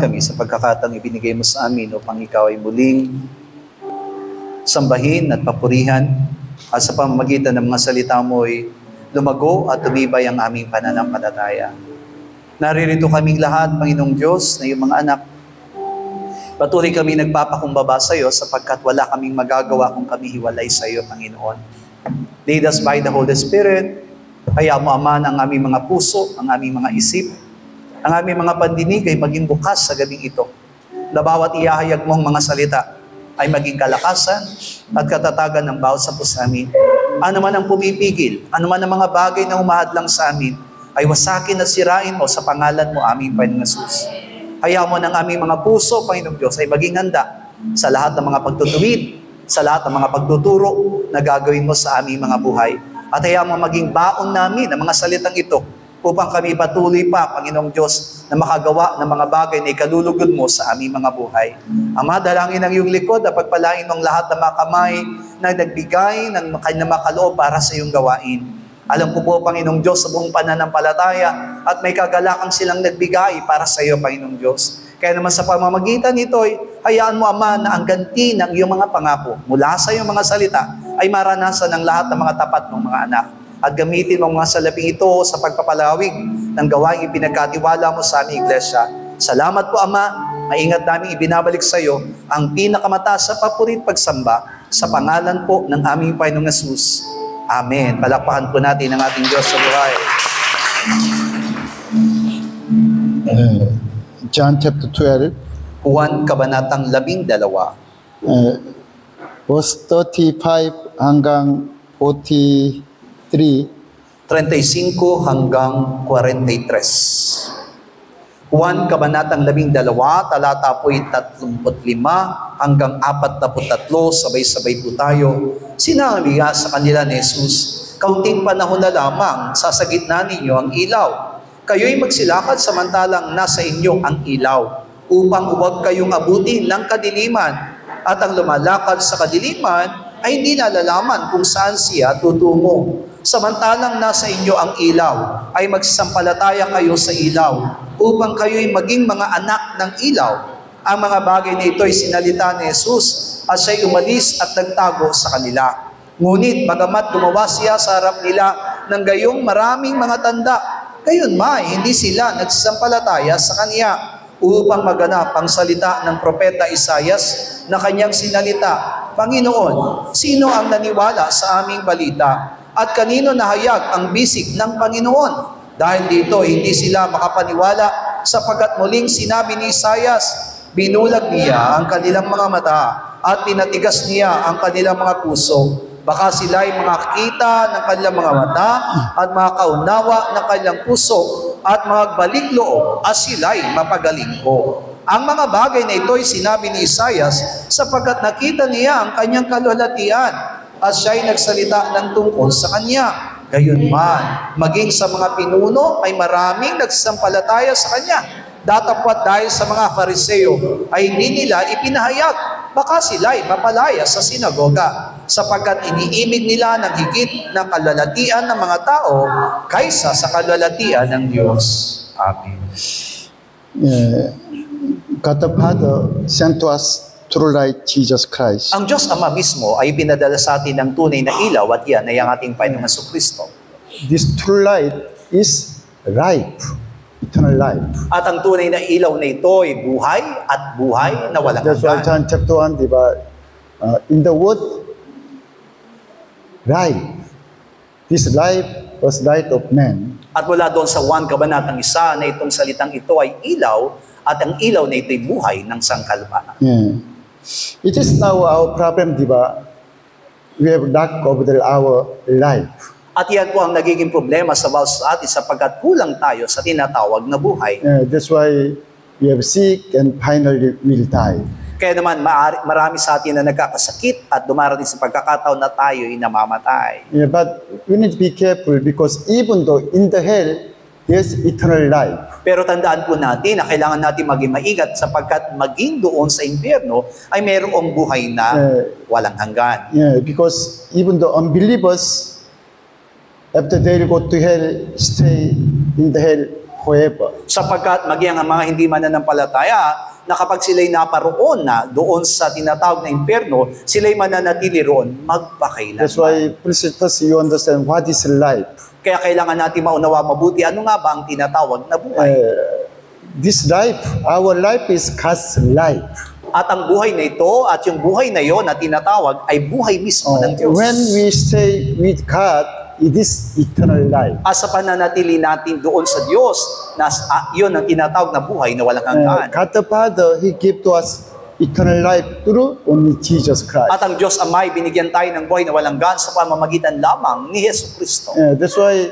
kami sa pagkakataong ibinigay mo sa amin upang ikaw ay muling sambahin at papurihan at sa pamamagitan ng mga salita mo ay lumago at tumibay ang aming pananampalataya. Naririto kaming lahat, Panginoong Diyos, na iyong mga anak. Patuloy kami nagpapakumbaba sa iyo sapagkat wala kaming magagawa kung kami hiwalay sa iyo, Panginoon. Lead us by the Holy Spirit. Kaya mo, Ama, ang aming mga puso, ang aming mga isip, ang aming mga pandinig ay maging bukas sa gabing ito. Na bawat ihahayag mong mga salita ay maging kalakasan at katatagan ng bawat sa puso amin. Ano man ang pumipigil, ano man ang mga bagay na umahadlang sa amin, ay wasakin at sirain mo sa pangalan mo, aming Panginoong Jesus. Kaya mo ng aming mga puso, Panginoong Diyos, ay maging handa sa lahat ng mga pagtutuwid, sa lahat ng mga pagtuturo na gagawin mo sa aming mga buhay. At kaya mo maging baon namin ang mga salitang ito upang kami patuloy pa, Panginoong Diyos, na makagawa ng mga bagay na ikalulugod mo sa aming mga buhay. Ama, dalangin ang iyong likod at pagpalain ng lahat ng mga kamay na nagbigay ng kanyang makaloob para sa iyong gawain. Alam ko po, Panginoong Diyos, sa buong pananampalataya at may kagalakang silang nagbigay para sa iyo, Panginoong Diyos. Kaya naman sa pamamagitan nito, hayaan mo, Ama, na ang ganti ng iyong mga pangako mula sa iyong mga salita ay maranasan ng lahat ng mga tapat ng mga anak. At gamitin mo mga salaping ito sa pagpapalawig ng gawaing ipinagkatiwala mo sa aming iglesia. Salamat po, Ama. Maingat namin ibinabalik sa iyo ang pinakamataas sa papurit pagsamba sa pangalan po ng aming Panginoong Jesus. Amen. Palakpakan po natin ang ating Diyos sa buhay. John chapter 12, Juan Kabanatang 12, verse 35 hanggang 43. 35 hanggang 43. Juan Kabanatang 12, talata po'y 35 hanggang 43, sabay-sabay po tayo. Sinabi nga sa kanila ni Jesus, kaunting panahon na lamang, sasagitna ninyo ang ilaw. Kayo'y magsilakad samantalang nasa inyo ang ilaw, upang huwag kayong abutin ng kadiliman, at ang lumalakad sa kadiliman ay hindi nalalaman kung saan siya tutungo. Samantalang nasa inyo ang ilaw, ay magsasampalataya kayo sa ilaw, upang kayo'y maging mga anak ng ilaw. Ang mga bagay na ito ay sinalita ni Jesus, at siya'y umalis at nagtago sa kanila. Ngunit bagamat gumawa siya sa harap nila ng gayong maraming mga tanda, gayon may hindi sila nagsasampalataya sa kanya, upang maganap ang salita ng propeta Isaias na kanyang sinalita, Panginoon, sino ang naniwala sa aming balita? At kanino nahayag ang bisig ng Panginoon? Dahil dito, hindi sila makapaniwala sapagkat muling sinabi ni Isaias, binulag niya ang kanilang mga mata at pinatigas niya ang kanilang mga puso. Baka sila ay makakita ng kanilang mga mata at makakaunawa ng kanilang puso at magbalik loob at sila ay mapagaling ko. Ang mga bagay na ito ay sinabi ni Isaias sapagkat nakita niya ang kanyang kalwalhatian at siya ay nagsalita ng tungkol sa kanya. Gayunman, maging sa mga pinuno ay maraming nagsasampalataya sa kanya. Datapwat dahil sa mga Fariseo ay hindi nila ipinahayag, baka sila ay mapalaya sa sinagoga, sapagkat iniimig nila ng higit ng kalalatian ng mga tao kaysa sa kalalatian ng Diyos. Amen. God the Father sent to us true light, Jesus Christ. Ang Diyos Ama mismo ay pinadala sa atin ng tunay na ilaw at yan ay ang ating Panginoong Jesucristo. This true light is life, eternal life. At ang tunay na ilaw na ito ay buhay at buhay na walang That's why hanggan. John chapter 1, diba? In the word, life. This life was light of man. At mula doon sa 1 Kabanatang 1 na itong salitang ito ay ilaw at ang ilaw na ito ay buhay ng sangkalpa. Yeah. It is now our problem, diba? We have lack of our life. At yan po ang nagiging problema sa bawat sa atin sapagkat kulang tayo sa tinatawag na buhay. That's why we have sick and finally will die. Kaya naman marami sa atin na nagkakasakit at dumarating sa pagkakataon na tayo ay namamatay. Yeah, but we need to be careful because even though in the hell, there's eternal life. Pero tandaan po natin na kailangan natin maging maingat sapagkat maging doon sa impyerno ay mayroong buhay na walang hanggan. Yeah, because even the unbelievers, after they go to hell, stay in the hell forever. Sapagkat maging ang mga hindi mananampalataya na kapag sila'y naparoon na doon sa tinatawag na impyerno, sila'y mananatili roon magpakailanman. That's why, please, first you understand what is life. Kaya kailangan natin maunawa mabuti, ano nga ba ang tinatawag na buhay? This life, our life is God's life. At ang buhay na ito at yung buhay na yon na tinatawag ay buhay mismo ng Diyos. When we stay with God, it is eternal life. At sa pananatili natin doon sa Diyos, yun ang tinatawag na buhay na walang hanggan. God the Father, He gave to us eternal life through only Jesus Christ. At ang Diyos Amay, binigyan tayo ng buhay na walang hanggan sa pamamagitan lamang ni Yesu Kristo. That's why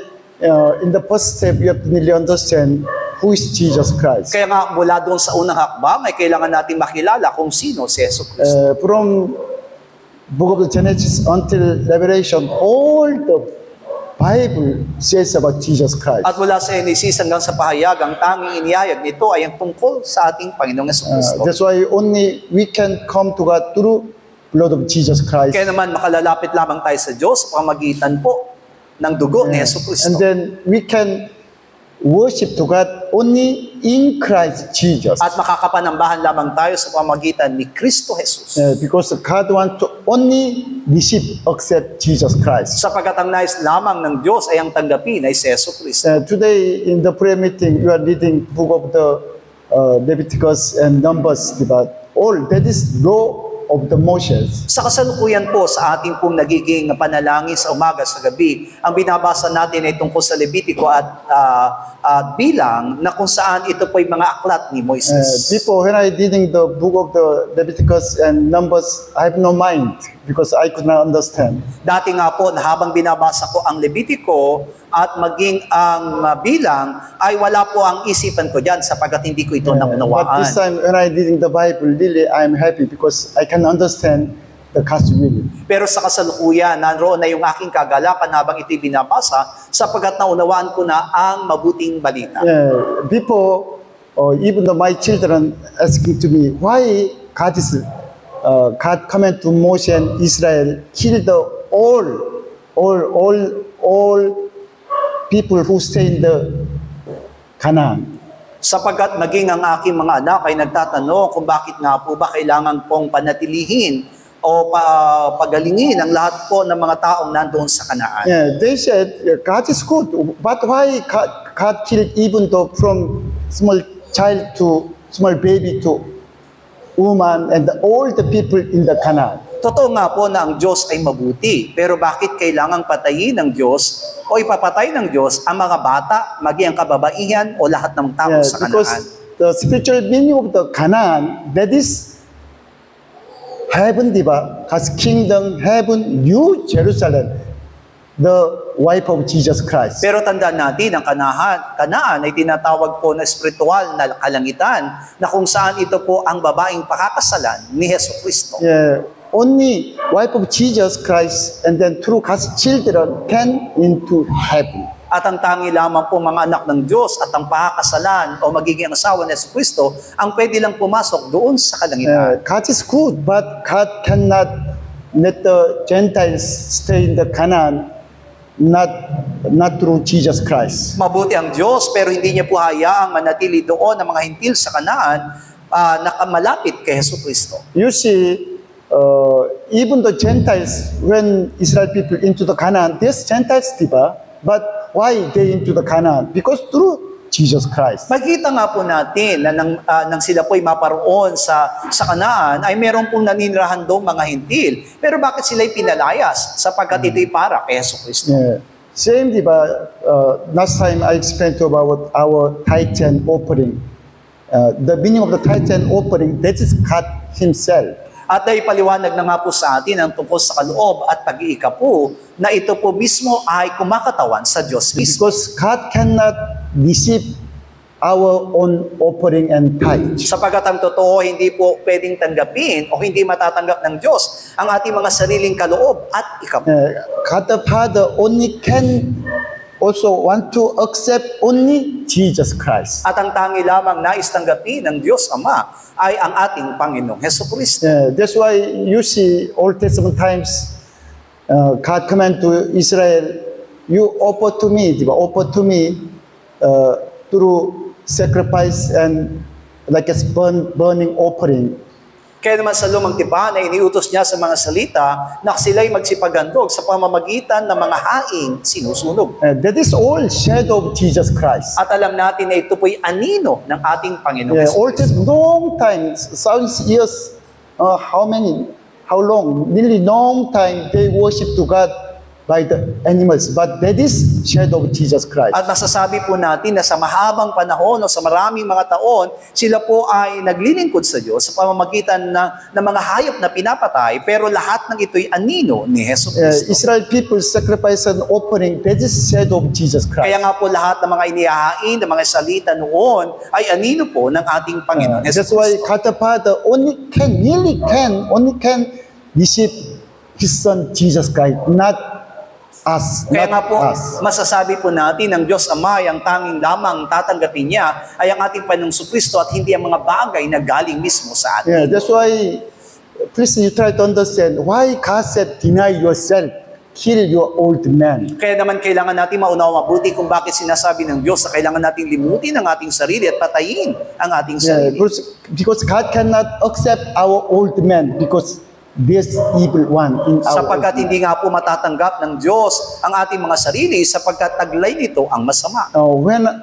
in the first step, you have to really understand who is Jesus Christ. Kaya nga mula doon sa unang hakbang, ay kailangan natin makilala kung sino si Yesu Kristo. From book of the Genesis until Revelation, all the Bible says about Jesus Christ. At mula sa Genesis hanggang sa pahayag, ang tanging inihayag nito ay ang tungkol sa ating Panginoong Yesu Kristo. That's why only we can come to God through blood of Jesus Christ. Kaya naman makalalapit lamang tayo sa Diyos sa pamagitan po ng dugo ni Yesu Kristo. And then we can worship to God only in Christ Jesus. At makakapanambahan lamang tayo sa pamagitan ni Kristo Jesus. Because God wants to only receive, accept Jesus Christ. Sapagkat ang nais lamang ng Diyos ay ang tanggapin ay si Yesu Kristo. Today in the prayer meeting, you are reading book of the Leviticus and Numbers, diba? All that is law of the Moses. Sa kasalukuyan po sa ating pong nagiging panalangin sa umaga sa gabi, ang binabasa natin ay tungkol sa Levitico at bilang na kung saan ito po ay mga aklat ni Moises. Before, when I reading the book of the Leviticus and Numbers, I have no mind because I could not understand. Dati nga po, na habang binabasa ko ang Levitico at maging ang bilang, ay wala po ang isipan ko dyan sapagkat hindi ko ito naunawaan. But this time, when I reading the Bible, really, I am happy because I can understand the God's will. Pero sa kasalukuyan, naroon na yung aking kagalakan habang ito'y binabasa sapagkat naunawaan ko na ang mabuting balita. Before, even though my children asking to me, why God command to Moses and Israel kill the all people who stay in the Canaan. Sapagkat maging ang aking mga anak ay nagtatanong kung bakit nga po ba kailangan pong panatilihin o pagalingin ang lahat po ng mga taong nandoon sa Kanaan. They said, God is good, but why God killed even though from small child to small baby to woman and all the people in the Canaan? Totoo nga po na ang Diyos ay mabuti, pero bakit kailangang patayin ng Diyos o ipapatay ng Diyos ang mga bata, maging ang kababaihan o lahat ng tao sa Kanaan? Because the spiritual meaning of the Canaan, that is heaven, diba? God's kingdom, heaven, New Jerusalem, the wife of Jesus Christ. Pero tandaan natin, ang Kanaan ay tinatawag po na spiritual na kalangitan na kung saan ito po ang babaeng pakakasalan ni Yesu Kristo. Only wife of Jesus Christ and then through God's children can into heaven. At ang tangi lamang po mga anak ng Diyos at ang pakakasalan o magiging asawa ni Yesu Kristo ang pwede lang pumasok doon sa kalangitan. God is good, but God cannot let the Gentiles stay in the Canaan, not through Jesus Christ. Mabuti ang Diyos, pero hindi niya po hayaang manatili doon ang mga hintil sa Kanaan na malapit kay Yesu Kristo. You see, even the Gentiles, when Israel people into the Canaan, there's Gentiles, diba? But why they into the Canaan? Because through Jesus Christ. Makita nga po natin na nang sila po'y maparoon sa Kanaan, ay meron pong naninirahan doon mga hintil. Pero bakit sila'y pinalayas? Sapagkat ito'y para kay Yesu Kristo. Same, diba? Last time I explained to about our tithe and offering. The meaning of the tithe and offering, that is God Himself. At naipaliwanag na nga po sa atin ang tungkol sa kaloob at pag-iikapo na ito po mismo ay kumakatawan sa Diyos mismo. Because God cannot receive our own offering and tithe. Sapagkat ang totoo, hindi po pwedeng tanggapin o hindi matatanggap ng Diyos ang ating mga sariling kaloob at ikapo. God the Father only can also want to accept only Jesus Christ. At ang tangi lamang nais tanggapin ng Diyos Ama ay ang ating Panginoong Hesus Kristo. That's why you see Old Testament times, God command to Israel, you offer to me through sacrifice and like a burning offering. Kaya naman sa lumang tipan ay iniutos niya sa mga salita na sila'y magsipaghandog sa pamamagitan ng mga haing sinusunog. That is all shadow of Jesus Christ. At alam natin na ito po'y anino ng ating Panginoon Yeah, all Jesus. this long time, thousands years, how long? Nearly long time they worship to God by the animals, but that is shadow of Jesus Christ. At masasabi po natin na sa mahabang panahon o sa maraming mga taon, sila po ay naglilingkod sa Diyos sa pamamagitan ng mga hayop na pinapatay, pero lahat ng ito'y anino ni Hesus Kristo. Israel people sacrifice an offering, that is shadow of Jesus Christ. Kaya nga po lahat ng mga inihahain, ng mga salita noon, ay anino po ng ating Panginoon Hesus That's why Kristo. God the Father only can receive His Son Jesus Christ, not us, Kaya nga not po, us. masasabi po natin ng Diyos Ama, ang tanging lamang tatanggapin niya ay ang ating Panginoong Kristo at hindi ang mga bagay na galing mismo sa atin. Yeah, that's why, please you try to understand why God said, deny yourself, kill your old man. Kaya naman kailangan natin maunawa mabuti kung bakit sinasabi ng Diyos na kailangan natin limutin ang ating sarili at patayin ang ating Yeah, sarili. because God cannot accept our old man because there's evil one in our Sapagkat old man. hindi nga po matatanggap ng Diyos ang ating mga sarili sapagkat taglay nito ang masama.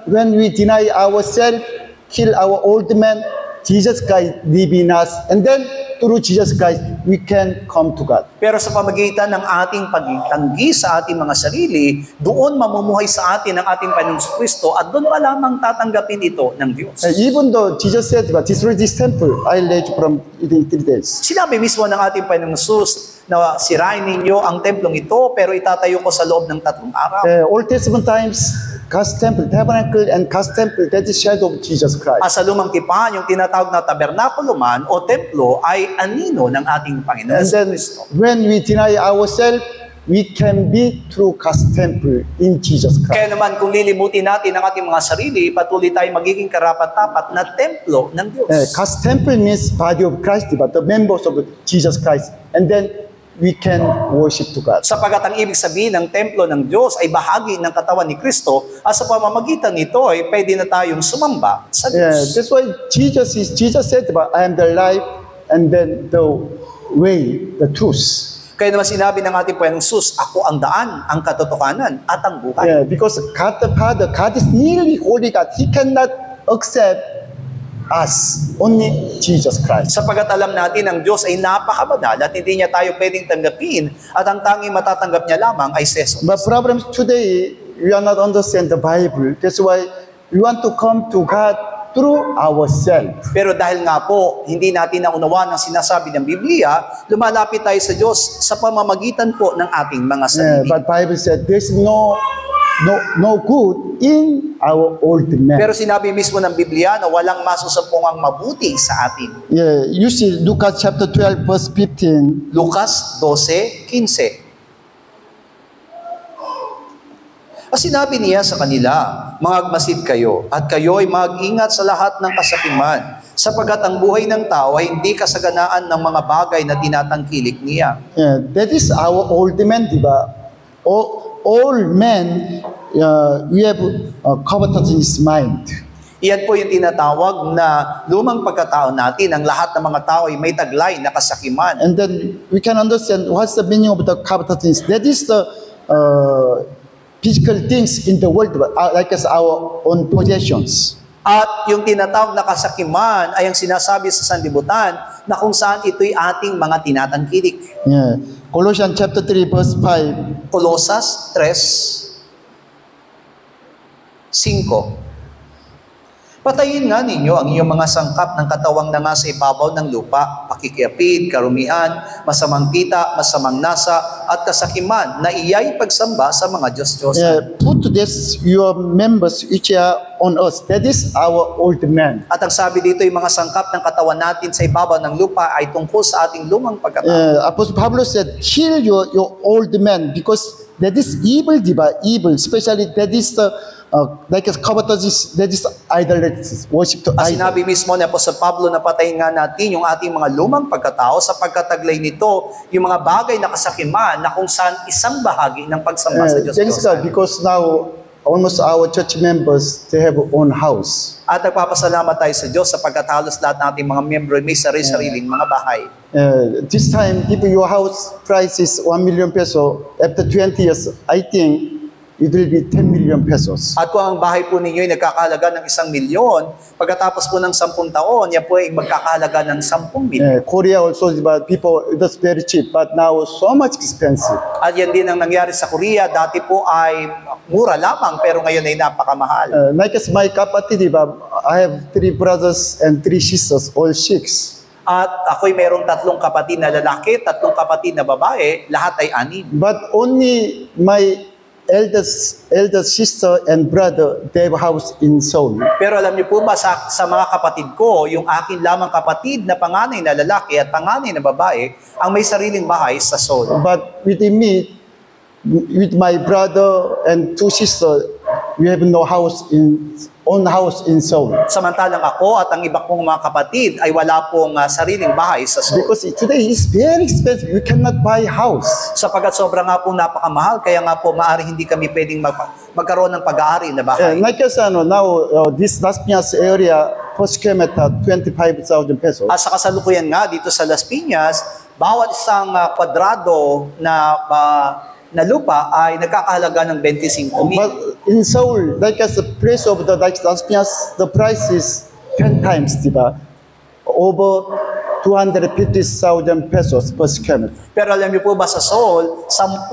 When we deny ourselves, kill our old man, Jesus Christ live in us, and then through Jesus Christ, we can come to God. Pero sa pamagitan ng ating pagtanggi sa ating mga sarili, doon mamumuhay sa atin ang ating Panginoong Kristo at doon pa lamang tatanggapin ito ng Diyos. Even though Jesus said, but destroy this temple, I'll let you from within 3 days. Sinabi mismo ng ating Panginoong Jesus na sirain ninyo ang templong ito pero itatayo ko sa loob ng 3 araw. Old Testament times, God's temple, tabernacle, and God's temple, that is shadow of Jesus Christ. Sa lumang tipan, yung tinatawag na tabernakulo man o templo ay anino ng ating Panginoon And then, Kristo. when we deny ourselves, we can be through God's temple in Jesus Christ. Kaya naman kung lilimutin natin ang ating mga sarili, patuloy tayo magiging karapat-dapat na templo ng Diyos. God's temple means body of Christ, but the members of Jesus Christ. And then, we can worship to God. Sapagat ang ibig sabihin ng templo ng Diyos ay bahagi ng katawan ni Kristo at sa pamamagitan nito ay pwede na tayong sumamba sa Yeah, Diyos. that's why Jesus said, I am the life, and then the way, the truth. Kaya naman sinabi ng ating Panginoong Jesus, ako ang daan, ang katotohanan at ang buhay. Yeah, because God the Father, God is nearly holy God. He cannot accept us, only Jesus Christ. Sapagat alam natin ang Diyos ay napakabanal at hindi niya tayo pwedeng tanggapin at ang tanging matatanggap niya lamang ay si Jesus. But problem today, we are not understand the Bible. That's why we want to come to God through ourselves. Pero dahil nga po, hindi natin naunawaan ang sinasabi ng Biblia, lumalapit tayo sa Diyos sa pamamagitan po ng ating mga Yeah, sarili. but Bible said there's no good in our old man. Pero sinabi mismo ng Biblia na walang masusampungang mabuti sa atin. Yeah, you see Lucas chapter 12 verse 15. Lucas 12:15. At sinabi niya sa kanila, magmasid kayo, at kayo ay mag-ingat sa lahat ng kasakiman, sapagkat ang buhay ng tao ay hindi kasaganaan ng mga bagay na tinatangkilik niya. Yeah, that is our old man, diba? All men, we have covetous in his mind. Iyan po yung tinatawag na lumang pagkatao natin. Ang lahat ng mga tao ay may taglay na kasakiman. And then we can understand what's the meaning of the covetousness. That is the physical things in the world, like as our own possessions. At yung tinatawag na kasakiman ay ang sinasabi sa sanlibutan na kung saan ito'y ating mga tinatangkilik. Yeah. Colossians chapter 3 verse 5. Colosas 3:5. Patayin nga ninyo ang iyong mga sangkap ng katawang na nasa ibabaw ng lupa, pakikiapid, karumian, masamang kita, masamang nasa, at kasakiman na iyay pagsamba sa mga Diyos-Diyosan. Yeah, put to this your members which are on earth. That is our old man. At ang sabi dito, yung mga sangkap ng katawan natin sa ibabaw ng lupa ay tungkol sa ating lumang pagkatao. Apostle Pablo said, kill your old man because that is evil, diba? Evil. Especially that is the like a covetous, that is idolatry, worship to At idol. sinabi mismo ni Apostol Pablo na patayin nga natin yung ating mga lumang pagkatao sapagkat taglay nito yung mga bagay na kasakiman na kung saan isang bahagi ng pagsamba sa Diyos. Thanks God, because now almost our church members, they have own house. At nagpapasalamat tayo sa Diyos sapagkat halos lahat nating mga miyembro may sarili-sariling mga bahay. This time, if your house price is 1 million peso, after 20 years, I think it will be 10 million pesos. At kung ang bahay po ninyo ay nagkakahalaga ng 1 milyon, pagkatapos po ng 10 taon, yan po ay magkakahalaga ng 10 milyon. Korea also, but people, it was very cheap, but now so much expensive. At yan din ang nangyari sa Korea. Dati po ay mura lamang, pero ngayon ay napakamahal. Like as my kapatid, I have 3 brothers and 3 sisters, all 6. At ako'y mayroong 3 kapatid na lalaki, 3 kapatid na babae, lahat ay 6. But only my eldest sister and brother, they have a house in Seoul. Pero alam niyo po ba, sa mga kapatid ko, yung akin lamang kapatid na panganay na lalaki at panganay na babae, ang may sariling bahay sa Seoul. But with me, with my brother and 2 sisters, we have no own house in Seoul. Samantalang ako at ang iba kong mga kapatid ay wala pong sariling bahay sa Seoul. Because today is very expensive. We cannot buy house. Sapagkat sobrang nga po napakamahal, kaya nga po maaari hindi kami pwedeng magkaroon ng pag-aari na bahay. Like as now, this Las Piñas area, per square meter, 25,000 pesos. At sa kasalukuyan nga dito sa Las Piñas, bawat isang kwadrado na lupa ay nagkakahalaga ng 25,000. But in Seoul, like as the price of the Las Piñas, the price is 10 times, diba? Over 250,000 pesos per square meter. Pero alam niyo po ba sa Seoul, 10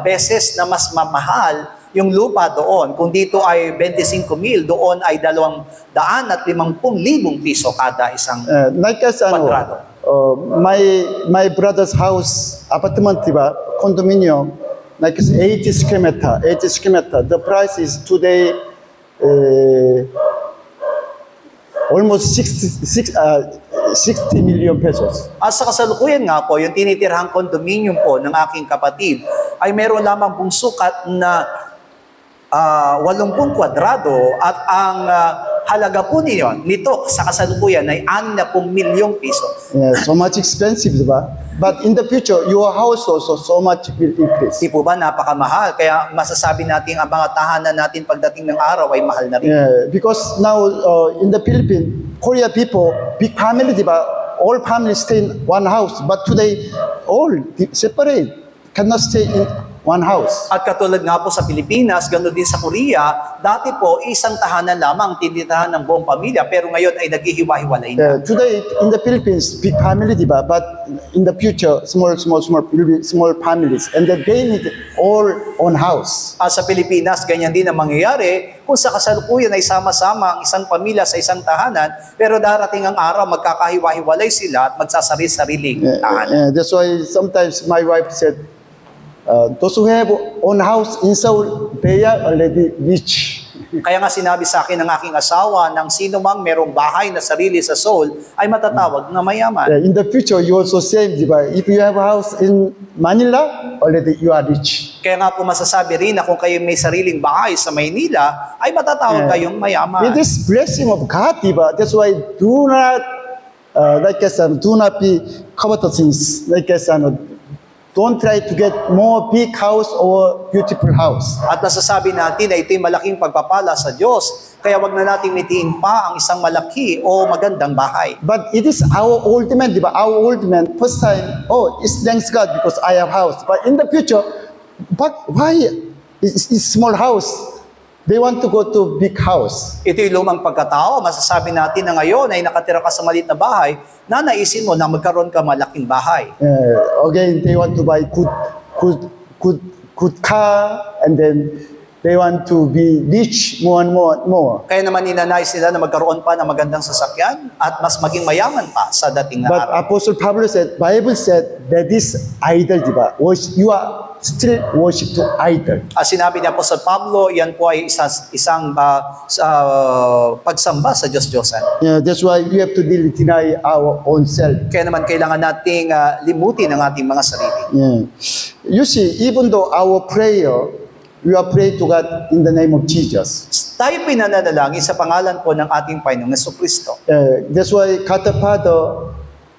beses na mas mamahal yung lupa doon. Kung dito ay 25,000, doon ay 250,000 piso kada isang Like as kwadrado. my brother's house, apartment, diba? Condominium, like 80 square meter. The price is today almost 60 million pesos. At sa kasalukuyan nga po, yung tinitirhang condominium po ng aking kapatid ay meron lamang pong sukat na 80 kwadrado at ang halaga po nito sa kasalukuyan ay 60 milyong piso. Yeah, so much expensive, diba? But in the future, your house also so much will increase. Di po ba napakamahal? Kaya masasabi natin ang mga tahanan natin pagdating ng araw ay mahal na rin. Yeah, because now in the Philippines, Korea people, big family, diba? All families stay in one house. But today, all separate, cannot stay in one house. At katulad nga po sa Pilipinas, gano'n din sa Korea, dati po isang tahanan lamang tinitirahan ng buong pamilya, pero ngayon ay naghihiwa-hiwalay na. Today in the Philippines, big family, diba? But in the future, small families, and then they need all own house. At sa Pilipinas, ganyan din ang mangyayari kung sa kasalukuyan ay sama-sama ang isang pamilya sa isang tahanan, pero darating ang araw, magkakahiwa-hiwalay sila at magsasari-sariling tahanan. That's why sometimes my wife said, those who have own house in Seoul, they are already rich. Kaya nga sinabi sa akin ng aking asawa, nang sino mang merong bahay na sarili sa Seoul, ay matatawag na mayaman. In the future, you also same, diba? If you have a house in Manila, already you are rich. Kaya nga po masasabi rin na kung kayo may sariling bahay sa Maynila, ay matatawag kayong mayaman. It is blessing of God, diba? That's why do not, do not be covetous. Don't try to get more big house or beautiful house. At nasasabi natin na ito'y malaking pagpapala sa Diyos. Kaya wag na nating nitiin pa ang isang malaki o magandang bahay. But it is our old man, diba? Our old man, first time, it's thanks God because I have house. But in the future, but why is small house? They want to go to big house. Ito'y lumang pagkatao. Masasabi natin na ngayon ay nakatira ka sa maliit na bahay, na naisin mo na magkaroon ka malaking bahay. Again, they want to buy good car, and then they want to be rich more and more. Kaya naman ninanais nila na magkaroon pa ng magandang sasakyan at mas maging mayaman pa sa dating na But araw. Apostle Pablo said, Bible said that this idol, diba? You are still worship to idol. Sinabi niya po sa Pablo, yan po ay isang pagsamba sa Diyos-Diyosan. Yeah, that's why we have to deny our own self. Kaya naman kailangan nating limutin ang ating mga sarili. Yeah. You see, even though our prayer, we are praying to God in the name of Jesus. Tayo pinananalangin sa pangalan po ng ating Panginoong Jesucristo. That's why God the Father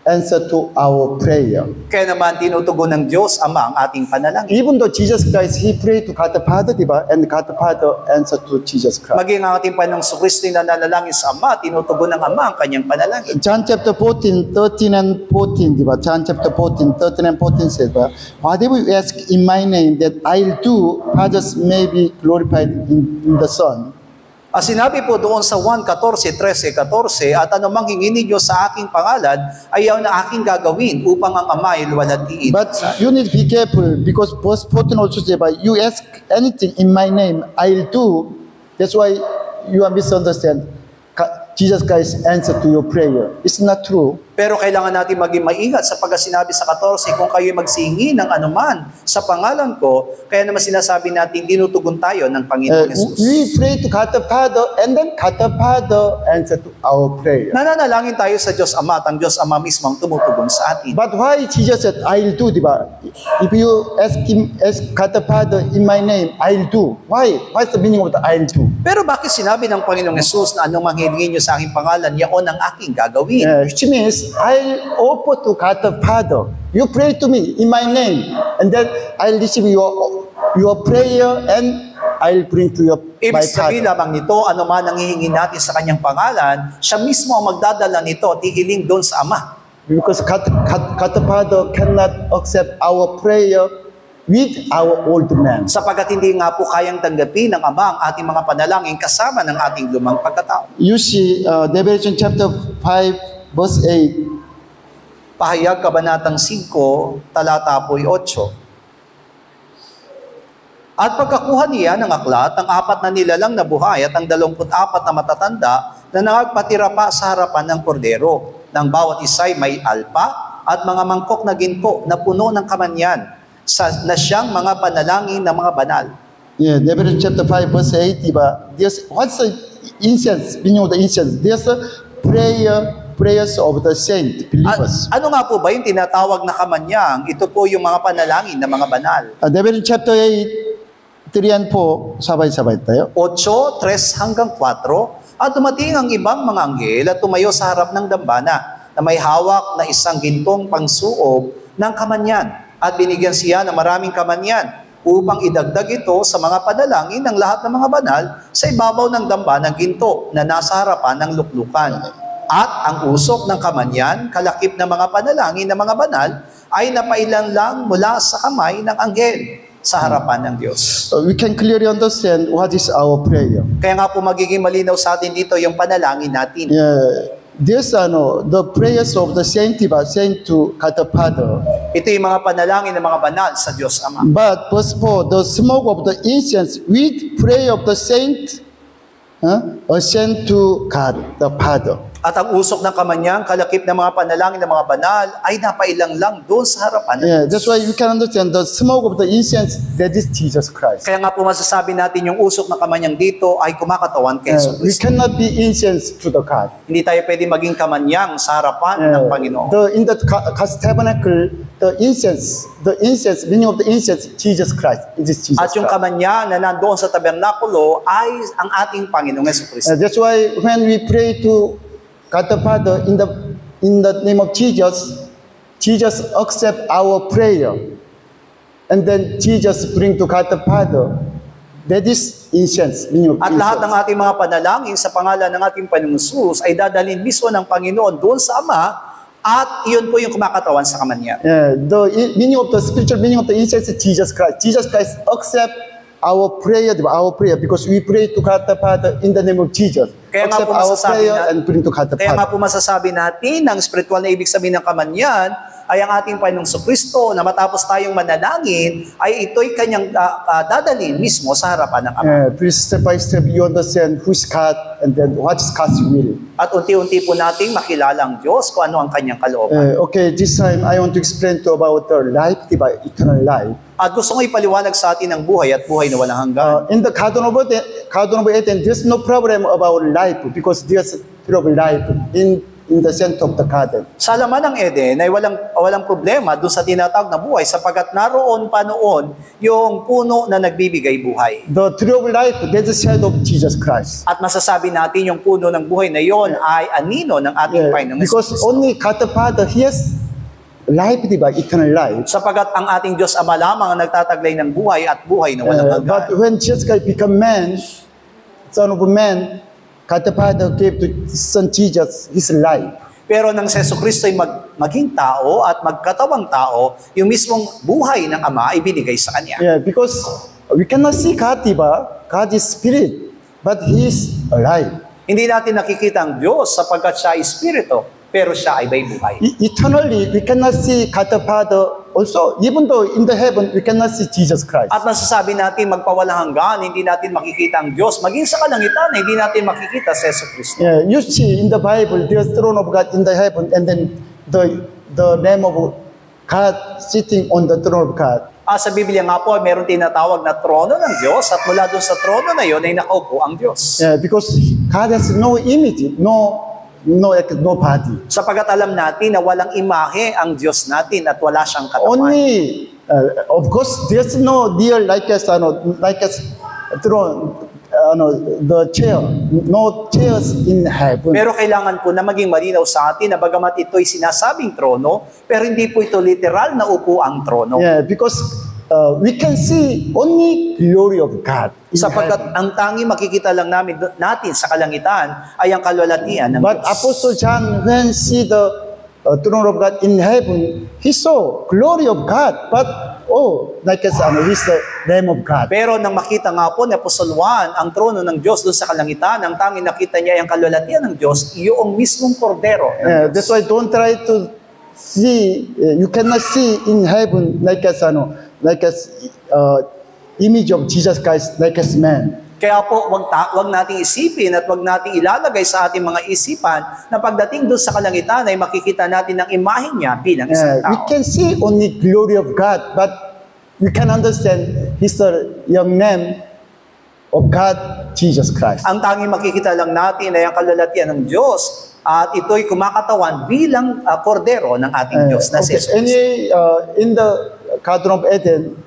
answer to our prayer. Kaya naman tinutugon ng Diyos Ama ang ating panalangin. Even though Jesus Christ, He prayed to God the Father, diba? And God the Father answered to Jesus Christ. Maging ang ating Panginoong Kristo na nanalangin sa Ama, tinutugon ng Ama ang kanyang panalangin. John chapter 14, 13 and 14, diba? John chapter 14, 13 and 14 says, whatever you ask in my name that I'll do, Fathers may be glorified in the Son. Sinabi po doon sa 1:14, 13:14, at anumang hingin ninyo sa aking pangalan, ayaw na aking gagawin upang ang Ama ay luwalhatiin. But you need to be careful because verse 14 also says, you ask anything in my name, I'll do. That's why you are misunderstand. Jesus Christ answered to your prayer. It's not true. Pero kailangan natin maging maingat sapagkat sinabi sa 14, kung kayo'y magsihingi ng anuman sa pangalan ko, kaya naman sinasabi natin, tinutugon tayo ng Panginoong Jesus. We pray to God the Father and then God the Father answered to our prayer. Nananalangin tayo sa Diyos Ama at ang Diyos Ama mismo ang tumutugon sa atin. But why Jesus said, I'll do, diba? If you ask God the Father in my name, I'll do. Why? What's the meaning of the I'll do? Pero bakit sinabi ng Panginoong Jesus na anong manghihingin nyo sa aking pangalan, yaon ang aking gagawin? Which means, I'll offer to God the Father. You pray to me in my name, and then I'll receive your prayer and I'll bring to your Ibig my sabihin Father. lamang nito, ano man ang hihingin natin sa kanyang pangalan, siya mismo ang magdadala nito at hihiling doon sa Ama. Because God the Father cannot accept our prayer with our old man. Sapagkat hindi nga po kayang tanggapin ng Ama ang ating mga panalangin kasama ng ating lumang pagkatao. You see, Revelation chapter 5, verse 8. Pahayag Kabanatang 5, talata po'y 8. At pagkakuha niya ng aklat, ang 4 na nilalang na buhay at ang 24 na matatanda na nagpatira pa sa harapan ng kordero. Nang bawat isa'y may alpa at mga mangkok na ginto na puno ng kamanyan na siyang mga panalangin ng mga banal. Yeah, Revelation chapter 5, verse 8. Diba? What's the incense? Meaning of the incense? There's a prayers of the saint believers. Ano nga po ba yung tinatawag na kamanyang? Ito po yung mga panalangin ng mga banal. Revelation chapter 8, 3 and 4, sabay-sabay tayo. 8, 3 hanggang 4. At dumating ang ibang mga anghel at tumayo sa harap ng dambana na may hawak na isang gintong pangsuob ng kamanyan. At binigyan siya ng maraming kamanyan upang idagdag ito sa mga panalangin ng lahat ng mga banal sa ibabaw ng dambana ng ginto na nasa harapan ng luklukan. At ang usok ng kamanyan, kalakip na mga panalangin ng mga banal, ay napailan lang mula sa kamay ng anghel sa harapan ng Diyos. We can clearly understand what is our prayer. Kaya nga po magiging malinaw sa atin dito yung panalangin natin. Yeah, this the prayers of the saint, saint to God the Father. Ito yung mga panalangin ng mga banal sa Diyos Ama. But verse 4, the smoke of the incense with prayer of the saint ascend to God the Father. At ang usok ng kamanyang, kalakip ng mga panalangin ng mga banal, ay napailang lang doon sa harapan ng Yeah, Diyos. that's why you can understand the smoke of the incense, that is Jesus Christ. Kaya nga po masasabi natin yung usok ng kamanyang dito ay kumakatawan kay Jesus We Cristo. cannot be incense to the God. Hindi tayo pwede maging kamanyang sa harapan ng Panginoon. In the God's tabernacle, the incense, meaning of the incense, Jesus Christ. It is Jesus At yung Christ. kamanyang na nandoon sa tabernakulo ay ang ating Panginoong Jesucristo. That's why when we pray to God the Father in the name of Jesus, Jesus accept our prayer, and then Jesus bring to God the Father. That is incense, meaning of At lahat ng incense. ating mga panalangin sa pangalan ng ating Panginoong Jesus ay dadalhin mismo ng Panginoon doon sa Ama at iyon po yung kumakatawan sa kamanyang. The meaning of the spiritual meaning of the incense is Jesus Christ. Jesus Christ accept our prayer, because we pray to God the Father in the name of Jesus. Kaya nga Accept po our masasabi prayer na- and bring to God the Kaya nga Father. po masasabi natin, ang spiritual na ibig sabihin ng kamanyan ay ang ating Panginoong Kristo na matapos tayong manalangin, ay ito'y kanyang dadalhin mismo sa harapan ng Ama. Please step by step you understand who is God and then what is God's will. At unti-unti po nating makilala ang Diyos kung ano ang kanyang kalooban. Okay, this time I want to explain to about the life, eternal life. At gusto ko ipaliwanag sa atin ang buhay at buhay na walang hanggan. In the Garden of Eden, there's no problem about life because there's tree of life in in the center of the garden. Sa laman ng Eden ay walang problema doon sa tinatawag na buhay sapagkat naroon pa noon yung puno na nagbibigay buhay. The tree of life, that's the shadow of Jesus Christ. At masasabi natin yung puno ng buhay na yon ay anino ng ating Panginoong Because Jesucristo. only God the Father, He has life, diba? Eternal life. Sapagkat ang ating Diyos Ama lamang ang nagtataglay ng buhay at buhay na walang But hanggan. when Jesus Christ became man, Son of Man, God the Father gave to His Son Jesus His life. Pero nang si Jesucristo ay maging tao at magkatawang tao, yung mismong buhay ng Ama ay binigay sa Kanya. Yeah, because we cannot see God, diba? God is spirit, but He is alive. Hindi natin nakikita ang Diyos sapagkat siya ay Espiritu, pero siya ay may buhay. Eternally, we cannot see God the Father. Also, even though in the heaven, we cannot see Jesus Christ. At nasasabi natin magpawalang hanggan, hindi natin makikita ang Diyos. Maging sa kalangitan, hindi natin makikita si Jesucristo. Yeah, you see in the Bible, there's throne of God in the heaven, and then the name of God sitting on the throne of God. Sa Biblia nga po, meron tinatawag na trono ng Diyos at mula doon sa trono na yon ay nakaupo ang Diyos. Yeah, because God has no image, no body. Sapagat alam natin na walang imahe ang Diyos natin at wala siyang katawan. Only, of course, there's no dear like a throne, the chair, no chairs in heaven. Pero kailangan po na maging malinaw sa atin na bagamat ito'y sinasabing trono, pero hindi po ito literal na upo ang trono. Yeah, because we can see only glory of God. In Sapagkat heaven. ang tangi makikita lang natin sa kalangitan ay ang kalwalatian ng But Diyos. Apostle John, when see the throne of God in heaven, he saw glory of God, but like he's the name of God. Pero nang makita nga po ni Apostol Juan ang trono ng Diyos doon sa kalangitan, ang tanging nakita niya ay ang kalwalatian ng Diyos, iyong mismong kordero ng Yeah, Diyos. that's why don't try to see. You cannot see in heaven like image of Jesus Christ like as man. Kaya po, wag nating isipin at wag nating ilalagay sa ating mga isipan na pagdating doon sa kalangitan ay makikita natin ang imahe niya bilang isang We tao. can see only glory of God, but we can understand His young name of God, Jesus Christ. Ang tanging makikita lang natin ay ang kalwalatian ng Diyos at ito'y kumakatawan bilang kordero ng ating Diyos na si Jesus. Anyway, in the Garden of Eden,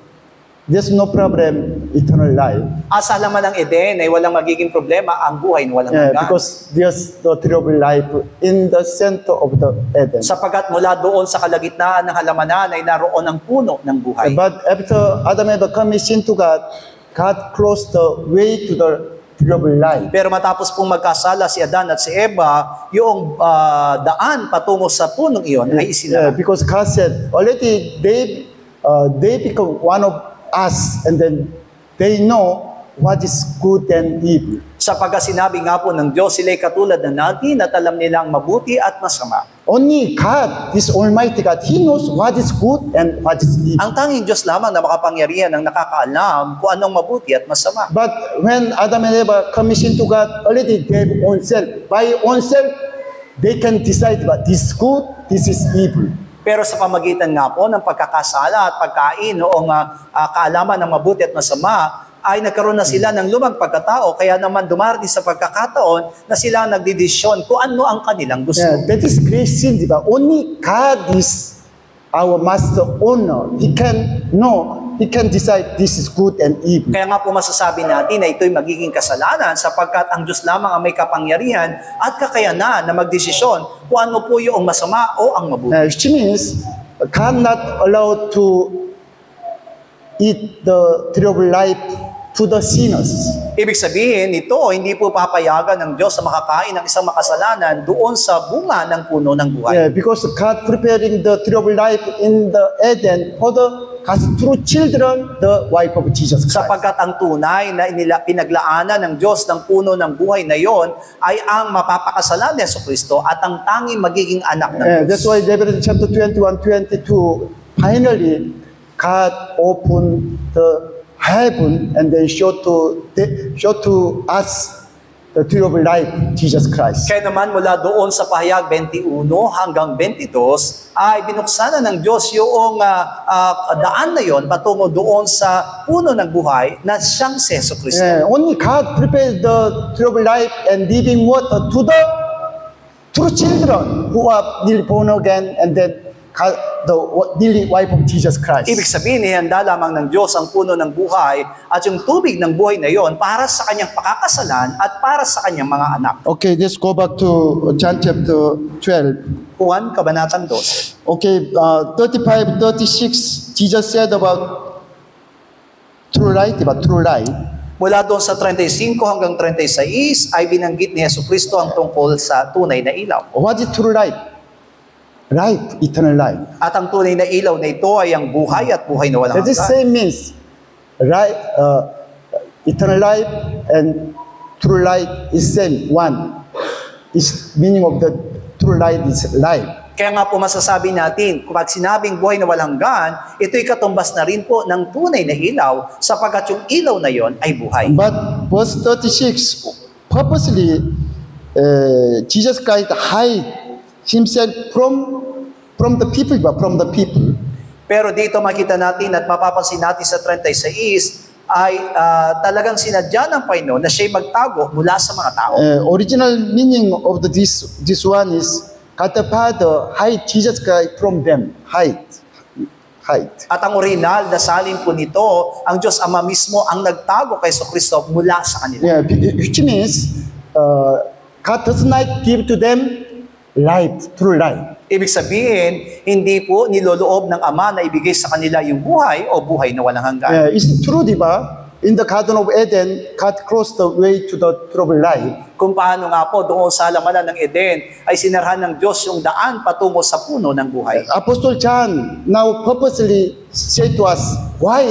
there's no problem, eternal life. Sa halaman ng Eden ay walang magiging problema ang buhay na walang hanggan. Because there's the tree of life in the center of the Eden. Sapagkat mula doon sa kalagitnaan ng halamanan ay naroon ang puno ng buhay. But after Adam and Eve coming into God, God closed the way to the tree of life. Pero matapos pong magkasala si Adan at si Eva, yung daan patungo sa punong iyon ay isinara. Because God said, already they become one of us, and then they know what is good and evil. Sapagkat sinabi nga po ng Diyos, sila'y katulad na natin at alam nilang mabuti at masama. Only God, this Almighty God, He knows what is good and what is evil. Ang tanging Diyos lamang na makapangyarihan ang nakakaalam kung anong mabuti at masama. But when Adam and Eve commission to God, already they own self. By own self, they can decide what this is good, this is evil. Pero sa pamagitan nga po ng pagkakasala at pagkain noong kaalaman ng mabuti at masama, ay nagkaroon na sila ng lumang pagkatao. Kaya naman dumarating sa pagkakataon na sila nagdidesisyon kung ano ang kanilang gusto. Yeah, that is great sin, diba? Only God is our master owner. He can know, He can decide this is good and evil. Kaya nga po masasabi natin na ito'y magiging kasalanan sapagkat ang Diyos lamang ang may kapangyarihan at kakayanan na magdesisyon kung ano po yung masama o ang mabuti. Which means God not allowed to eat the tree of life to the sinners. Ibig sabihin, ito hindi po papayagan ng Diyos na makakain ng isang makasalanan doon sa bunga ng puno ng buhay. Yeah, because God preparing the tree of life in the Eden for the God's true children, the wife of Jesus Christ. Sapagkat ang tunay na pinaglaanan ng Diyos ng puno ng buhay na yon ay ang mapapakasalan ni Jesucristo at ang tanging magiging anak ng Diyos. That's why Revelation chapter 21-22, finally, God opened the heaven and then show to us the tree of life, Jesus Christ. Kaya naman mula doon sa pahayag 21 hanggang 22 ay binuksan na ng Diyos yung daan na yon patungo doon sa puno ng buhay na siyang si Jesucristo. Only God prepared the tree of life and living water to the true children who are newly born again and then the newly wife of Jesus Christ. Ibig sabihin, ihanda lamang ng Diyos ang puno ng buhay at yung tubig ng buhay na yon para sa kanyang pakakasalan at para sa kanyang mga anak. Okay, let's go back to John chapter 12. Juan, Kabanatang 12. Okay, 35, 36, Jesus said about true light, diba? True light. Mula doon sa 35 hanggang 36 ay binanggit ni Jesucristo ang tungkol sa tunay na ilaw. What is true light? Light, eternal light. At ang tunay na ilaw na ito ay ang buhay at buhay na walang That is hanggan. same means, right? Eternal life and true light is same one. Is meaning of the true light is life. Kaya nga po masasabi natin, kung sinabing buhay na walang hanggan, ito'y katumbas na rin po ng tunay na ilaw sapagkat yung ilaw na yon ay buhay. But verse 36, purposely, Jesus Christ hide himself from the people, from the people. Pero dito makita natin at mapapansin natin sa 36 ay talagang sinadya ng Panginoon na siya'y magtago mula sa mga tao. Original meaning of this one is God the Father hide Jesus Christ from them. Hide. At ang original na salin po nito, ang Diyos Ama mismo ang nagtago kay Jesucristo mula sa kanila. Yeah, which means God does not give to them life, true life. Ibig sabihin, hindi po niloloob ng Ama na ibigay sa kanila yung buhay o buhay na walang hanggan. Yeah, it's true, diba? In the Garden of Eden, God crossed the way to the troubled life. Kung paano nga po doon sa halamanan ng Eden ay sinarhan ng Diyos yung daan patungo sa puno ng buhay. Apostle John now purposely said to us why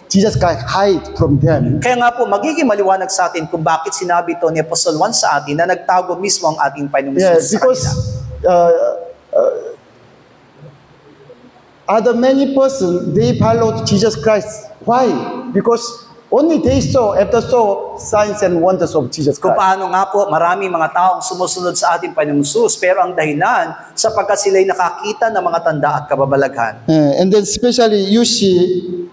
Jesus Christ hide from them. Kaya nga po, magiging maliwanag sa atin kung bakit sinabi ito ni Apostle Juan sa atin na nagtago mismo ang ating Panginoong Yeah, Jesus sa because kanila. other many persons, they followed Jesus Christ. Why? Because only they saw signs and wonders of Jesus Kung Christ. paano nga po, maraming mga taong sumusunod sa ating Panginoong Jesus, pero ang dahilan, sapagkat sila'y nakakita ng mga tanda at kababalaghan. And then especially you see,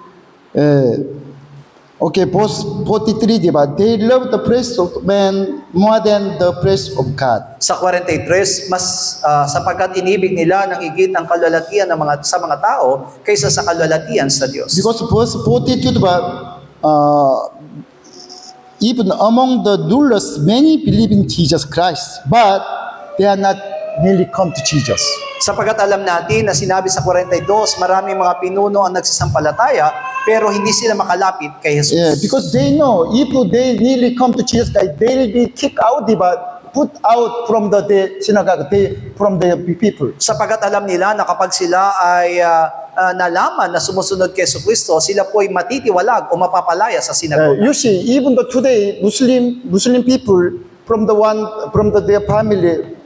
okay, verse 43, diba? They love the praise of man more than the praise of God. Sa 43, mas sapagkat inibig nila ng higit ang kalalatian ng sa mga tao kaysa sa kalalatian sa Diyos. Because verse 42, diba? Even among the rulers, many believe in Jesus Christ, but they are not really come to Jesus. Sapagkat alam natin na sinabi sa 42, maraming mga pinuno ang nagsisampalataya, pero hindi sila makalapit kay Jesus. Yeah, because they know if they really come to Jesus Christ, they will be kicked out, diba? Put out from the synagogue, from the people. Sapagkat alam nila na kapag sila ay nalaman na sumusunod kay Jesucristo, sila po ay matitiwalag o mapapalaya sa sinagoga. You see, even though today Muslim people from their family,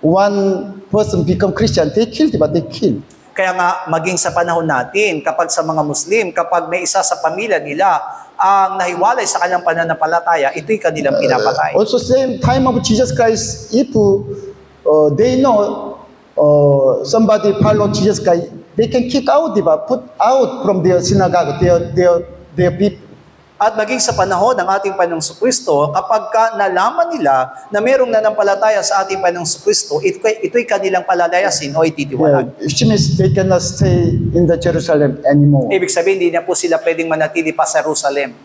one person become Christian, they kill, diba? They kill. Kaya nga, maging sa panahon natin, kapag sa mga Muslim, kapag may isa sa pamilya nila ang nahiwalay sa kanyang pananampalataya, ito'y kanilang pinapatay. Also, same time of Jesus Christ, if they know somebody follow Jesus Christ, they can kick out, diba? Put out from their synagogue, their people. At maging sa panahon ng ating Panginoong Jesucristo, kapag nalaman nila na mayroong nanampalataya sa ating Panginoong Jesucristo, ito'y kanilang palalayasin o ititiwalag. Which means they cannot stay in the Jerusalem anymore. Ibig sabihin, hindi na po sila pwedeng manatili pa sa Jerusalem.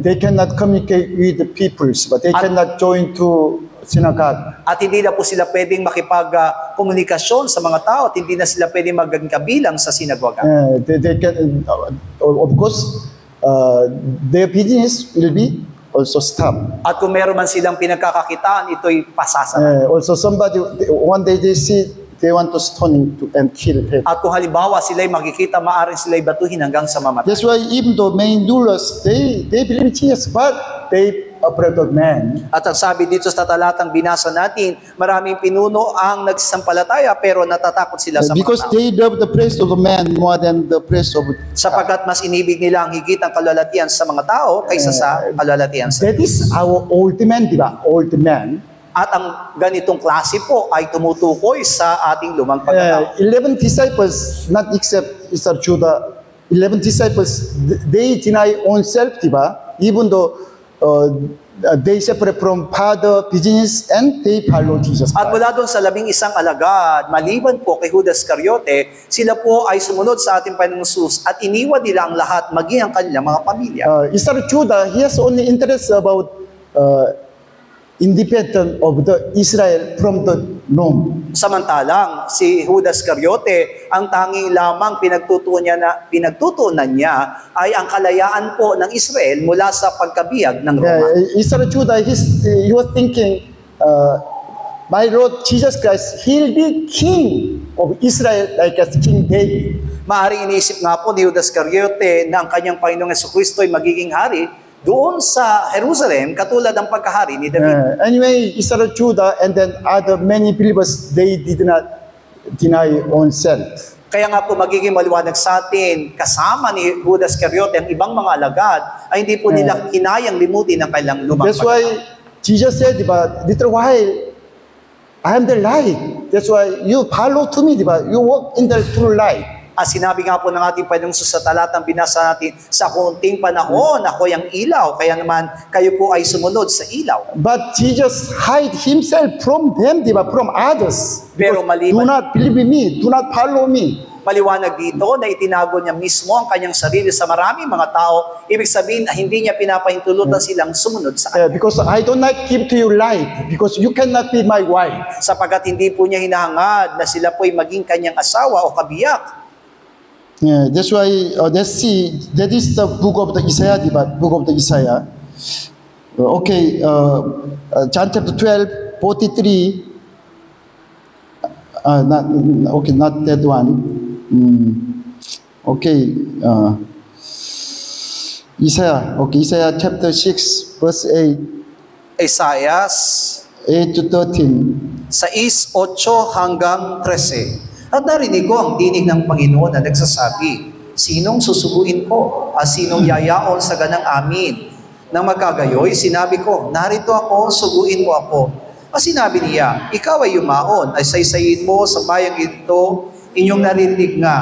They cannot communicate with the peoples, but they cannot join to synagogue. At hindi na po sila pwedeng makipag-komunikasyon sa mga tao at hindi na sila pwedeng maging kabilang sa sinagoga. They can, of course, their business will be also stopped. At kung meron man silang pinagkakakitaan, ito'y pasasara. Also, one day they see they want to stone him and kill him. At kung halimbawa sila'y makikita, maaaring sila'y batuhin hanggang sa mamatay. That's why even though main rulers, they believe in Jesus, but they afraid of man. At ang sabi dito sa talatang binasa natin, maraming pinuno ang nagsasampalataya pero natatakot sila sa mga Because tao. they love the praise of man more than the praise of God. Sapagkat mas inibig nila ang higit ang kalalatian sa mga tao kaysa sa kalalatian sa That is our old man, diba? Old man. At ang ganitong klase po ay tumutukoy sa ating lumang pagkatao. 11 disciples, not except Mr. Judah, 11 disciples, they deny own self, diba? Even though they separate from father business and they follow Jesus At Christ. mula doon sa 11 alagad, maliban po kay Judas Iscariote, sila po ay sumunod sa ating Panginoong Jesus at iniwan nila ang lahat, maging ang kanilang mga pamilya. Isaac Judah, he has only interest about independence of the Israel from the Rome. Samantalang si Judas Iscariote, ang tanging lamang pinagtutunan niya ay ang kalayaan po ng Israel mula sa pagkabiyag ng Roma. Isaac Judah, he was thinking, my Lord Jesus Christ, he'll be king of Israel like as King David. Maaaring iniisip nga po ni Judas Iscariote na ang kanyang Panginoong Jesucristo ay magiging hari doon sa Jerusalem, katulad ng pagkahari ni David. Anyway, Isaac Judah and then other many believers, they did not deny own self. Kaya nga po magiging maliwanag sa atin, kasama ni Judas Iscariote ang ibang mga alagad, ay hindi po nila kinayang limutin ang kailang lumang That's why Jesus said, diba, little while, I am the light. That's why you follow to me, diba? You walk in the true light. Sinabi nga po ng ating Panginoong Jesus sa talatang binasa natin, sa konting panahon, ako ang ilaw, kaya naman kayo po ay sumunod sa ilaw. But Jesus hide himself from them, diba? From others. Pero Because maliban- do not believe in me, do not follow me. Maliwanag dito na itinago niya mismo ang kanyang sarili sa maraming mga tao. Ibig sabihin, hindi niya pinapahintulutan silang sumunod sa kanya. Because I do not give to you light, because you cannot be my wife. Sapagkat hindi po niya hinahangad na sila po ay maging kanyang asawa o kabiyak. Yeah, that's why, let's see, that is the book of the Isaiah, diba? Book of the Isaiah. John chapter 12, 43. Not that one. Isaiah chapter 6, verse 8, Isaiah 8 to 13. 6:8 hanggang 13. At narinig ko ang tinig ng Panginoon na nagsasabi, sinong susuguin ko? Sinong yayaon sa ganang amin? Nang magkagayoy, sinabi ko, narito ako, suguin mo ako. Sinabi niya, ikaw ay yumaon, ay saysayin mo sa bayang ito, inyong narinig nga,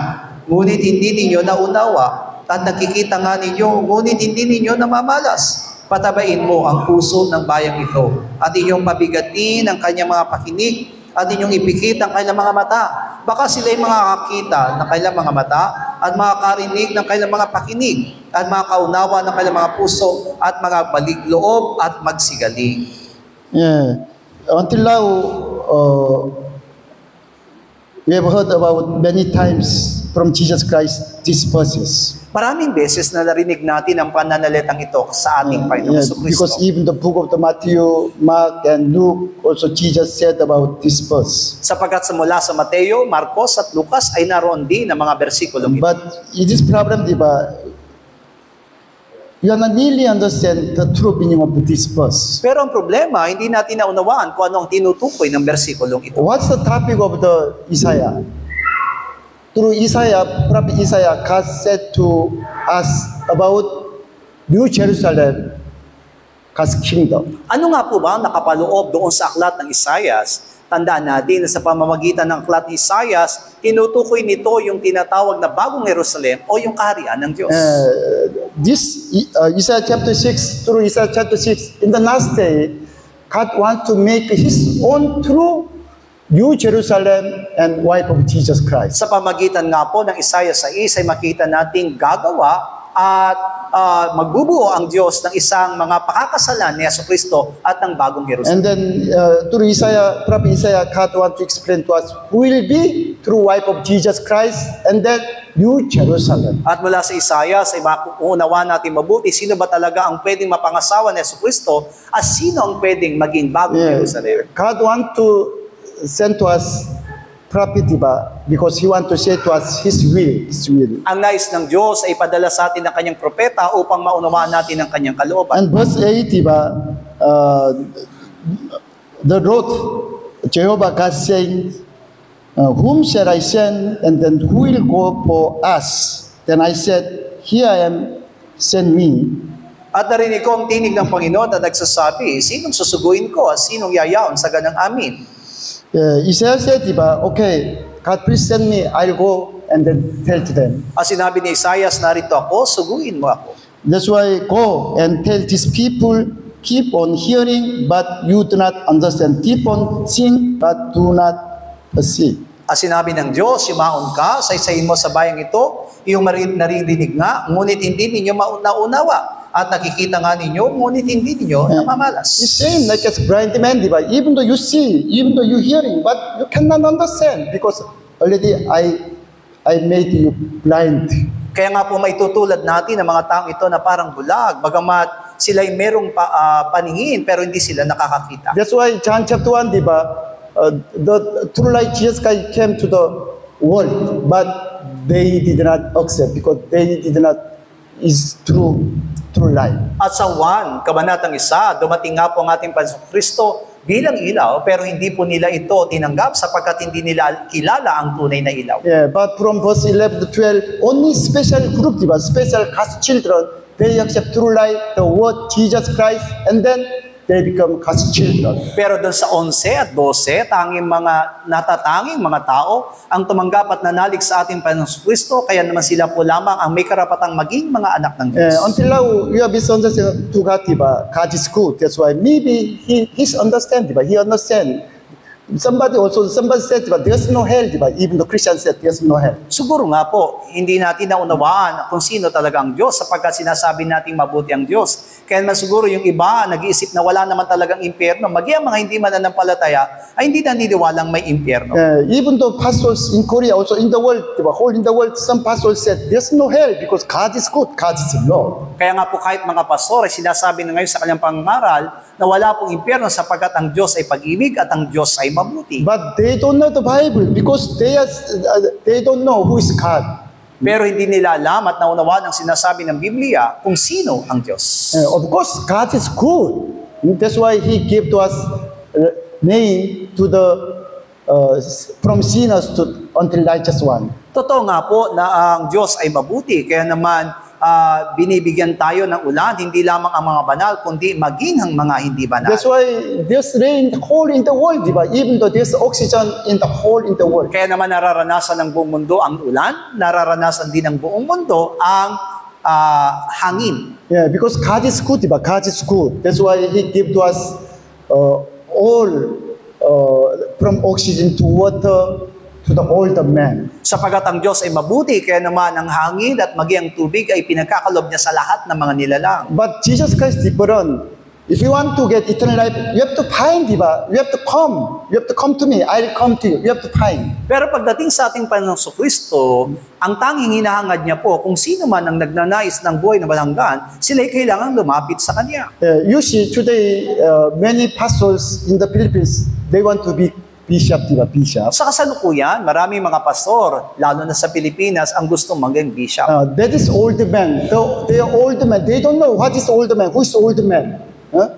ngunit hindi ninyo naunawa, at nakikita nga ninyo, ngunit hindi ninyo namamalas. Patabain mo ang puso ng bayang ito, at inyong pabigatin ang kanyang mga pakinig, at inyong ipikit ang kanilang mga mata. Baka sila'y makakakita ng kanilang mga mata at makakarinig ng kanilang mga pakinig at makakaunawa ng kanilang mga puso at mga baligloob at magsigaling. Yeah. Until now, we have heard about many times from Jesus Christ these verses. Maraming beses na narinig natin ang pananalitang ito sa ating Panginoong Yeah, because Jesucristo. even the book of the Matthew, Mark, and Luke, also Jesus said about this verse. Sapagkat mula sa Mateo, Marcos at Lucas ay naroon din ang mga bersikulong ito. But it is problem, diba? You are not really understand the true meaning of this verse. Pero ang problema, hindi natin naunawaan kung ano ang tinutukoy ng bersikulong ito. What's the topic of the Isaiah? Through Isaiah, Prophet Isaiah, God said to us about New Jerusalem, God's kingdom. Ano nga po ba ang nakapaloob doon sa aklat ng Isaias? Tandaan natin na sa pamamagitan ng aklat ni Isaias, tinutukoy nito yung tinatawag na bagong Jerusalem o yung kaharian ng Diyos. This Isaiah chapter 6 through Isaiah chapter 6, in the last day, God wants to make His own true New Jerusalem and wife of Jesus Christ. Sa pamagitan nga po ng Isaiah 6 ay makita nating gagawa at magbubuo ang Diyos ng isang mga pakakasalan ni Jesucristo at ng bagong Jerusalem. And then through Isaiah, Prophet Isaiah, God wants to explain to us who will be true wife of Jesus Christ and that New Jerusalem. At mula sa Isaiah ay makuunawa natin mabuti sino ba talaga ang pwedeng mapangasawa ni Jesucristo at sino ang pwedeng maging bagong Jerusalem. God wants to send to us prophet, diba? Because He wants to say to us His will, His will. Ang nais ng Diyos ay padala sa atin ng kanyang propeta upang maunawaan natin ang kanyang kalooban. And verse 8, diba? The Lord, Jehovah God saying, whom shall I send, and then who will go for us? Then I said, here I am, send me. At narinig ko ang tinig ng Panginoon na nagsasabi, sinong susuguin ko at sinong yayaon sa ganang amin? Isaiah said, diba? Okay, God please send me, I'll go and then tell to them. At sinabi ni Isaias, narito ako, suguin mo ako. That's why go and tell these people keep on hearing, but you do not understand. Keep on seeing, but do not see. Sinabi ng Diyos, yumaon ka, saysayin mo sa bayang ito, iyong naririnig nga, ngunit hindi ninyo naunawa. At nakikita nga ninyo, ngunit hindi ninyo namamalas. It's same like as blind man, diba? Even though you see, even though you hearing, but you cannot understand because already I made you blind. Kaya nga po maitutulad natin ang mga taong ito na parang bulag, bagamat sila'y merong paningin pero hindi sila nakakakita. That's why John chapter 1, diba? The true light Jesus Christ came to the world, but they did not accept because they did not is true light. At sa 1, Kabanatang 1, dumating nga po ang ating Kristo bilang ilaw, pero hindi po nila ito tinanggap sapagkat hindi nila kilala ang tunay na ilaw. Yeah, but from verse 11 to 12, only special group, diba? Special God's children, they accept true light, the word Jesus Christ, and then they become God's children. Pero doon sa 11 at 12, natatanging mga tao ang tumanggap at nanalig sa ating Panginoong Kristo, kaya naman sila po lamang ang may karapatang maging mga anak ng Diyos. Until now, you have misunderstood to God, diba? God is good. That's why maybe he's understand, diba? He understand. Somebody said, diba? There's no hell, diba? Even the Christian said, there's no hell. Siguro nga po, hindi natin naunawaan kung sino talaga ang Diyos sapagkat sinasabi nating mabuti ang Diyos. Kaya naman siguro yung iba, nag-iisip na wala naman talagang impyerno. Maging mga hindi mananampalataya ay hindi naniniwalang may impyerno. Even though pastors in Korea, also in the world, diba? Whole in the world, some pastors said, there's no hell because God is good, God is Lord. Kaya nga po kahit mga pastor ay sinasabi na ngayon sa kanyang pangaral na wala pong impyerno sapagkat ang Diyos ay pag-ibig at ang Diyos ay mabuti. But they don't know the Bible because they don't know who is God. Pero hindi nila alam at naunawaan ang sinasabi ng Biblia kung sino ang Diyos. Of course, God is good. That's why He gave to us name to the from sinners to until righteous one. Totoo nga po na ang Diyos ay mabuti. Kaya naman binibigyan tayo ng ulan, hindi lamang ang mga banal, kundi maging ang mga hindi banal. That's why there's rain whole in the world, diba? Even though there's oxygen in the whole in the world. Kaya naman nararanasan ng buong mundo ang ulan, nararanasan din ng buong mundo ang hangin. Yeah, because God is good, diba? God is good. That's why He gave to us all from oxygen to water to the older man. Sapagat ang Diyos ay mabuti, kaya naman ang hangin at maging ang tubig ay pinagkakalob niya sa lahat ng mga nilalang. But Jesus Christ is different. If you want to get eternal life, you have to find, diba? You have to come. You have to come to me. I'll come to you. You have to find. Pero pagdating sa ating Panginoong Kristo, ang tanging hinahangad niya po, kung sino man ang nagnanais ng buhay na walang sila'y kailangan lumapit sa Kanya. You see, today, many pastors in the Philippines, they want to be bishop, diba? Bishop. Sa kasalukuyan, maraming mga pastor, lalo na sa Pilipinas, ang gustong maging bishop. That is old man. They are old man. They don't know what is old man. Who is old man?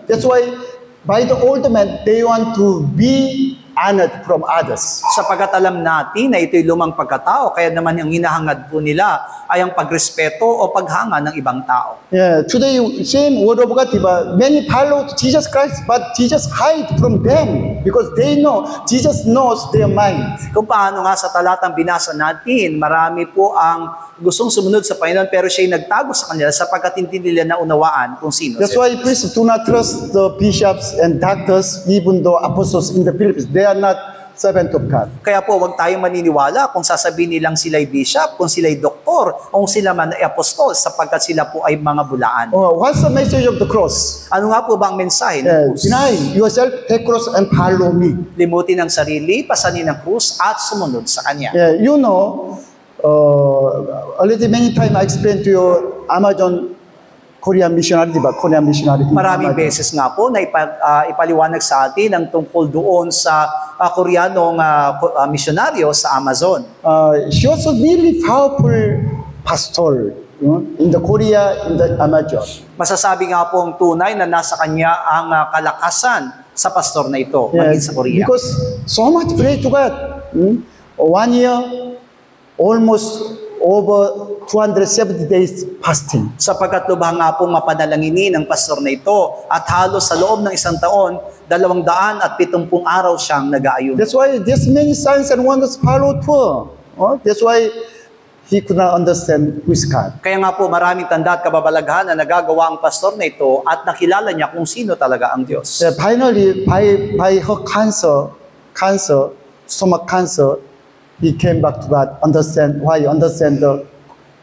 That's why by the old man, they want to be honored from others. Sapagat alam natin na ito'y lumang pagkatao, kaya naman ang hinahangad po nila ay ang pagrespeto o paghanga ng ibang tao. Yeah, today, same word of God, diba? Many follow Jesus Christ, but Jesus hide from them because they know, Jesus knows their mind. Kung paano nga sa talatang binasa natin, marami po ang gustong sumunod sa Panginoon pero siya'y nagtago sa kanila sapagkat hindi nila naunawaan kung sino. That's why please do not trust the bishops and doctors, even though apostles in the Philippines. They are not servant of God. Kaya po, huwag tayong maniniwala kung sasabihin nilang sila'y bishop, kung sila'y doktor, o kung sila man ay apostol sapagkat sila po ay mga bulaan. What's the message of the cross? Ano nga po ba ang mensahe ng krus? Deny yourself, take cross and follow me. Limutin ang sarili, pasanin ang krus at sumunod sa Kanya. Yeah, you know, already many times I explained to you Amazon Korean missionary, diba? Korean missionary. Maraming beses nga po na ipaliwanag sa atin ang tungkol doon sa Koreanong misyonaryo sa Amazon. She was a really powerful pastor, you know, in the Korea, in the Amazon. Masasabi nga po ang tunay na nasa kanya ang kalakasan sa pastor na ito, maging sa Korea. Because so much pray to God. 1 year, almost over 270 days fasting. Sapagkat lubhang nga pong mapanalanginin ng pastor na ito at halos sa loob ng isang taon, 270 araw siyang nag-aayuno. That's why there's many signs and wonders follow too. That's why he could not understand who is God. Kaya nga po maraming tanda at kababalaghan na nagagawa ang pastor na ito at nakilala niya kung sino talaga ang Diyos. Finally, by her cancer, stomach cancer, he came back to God, understand the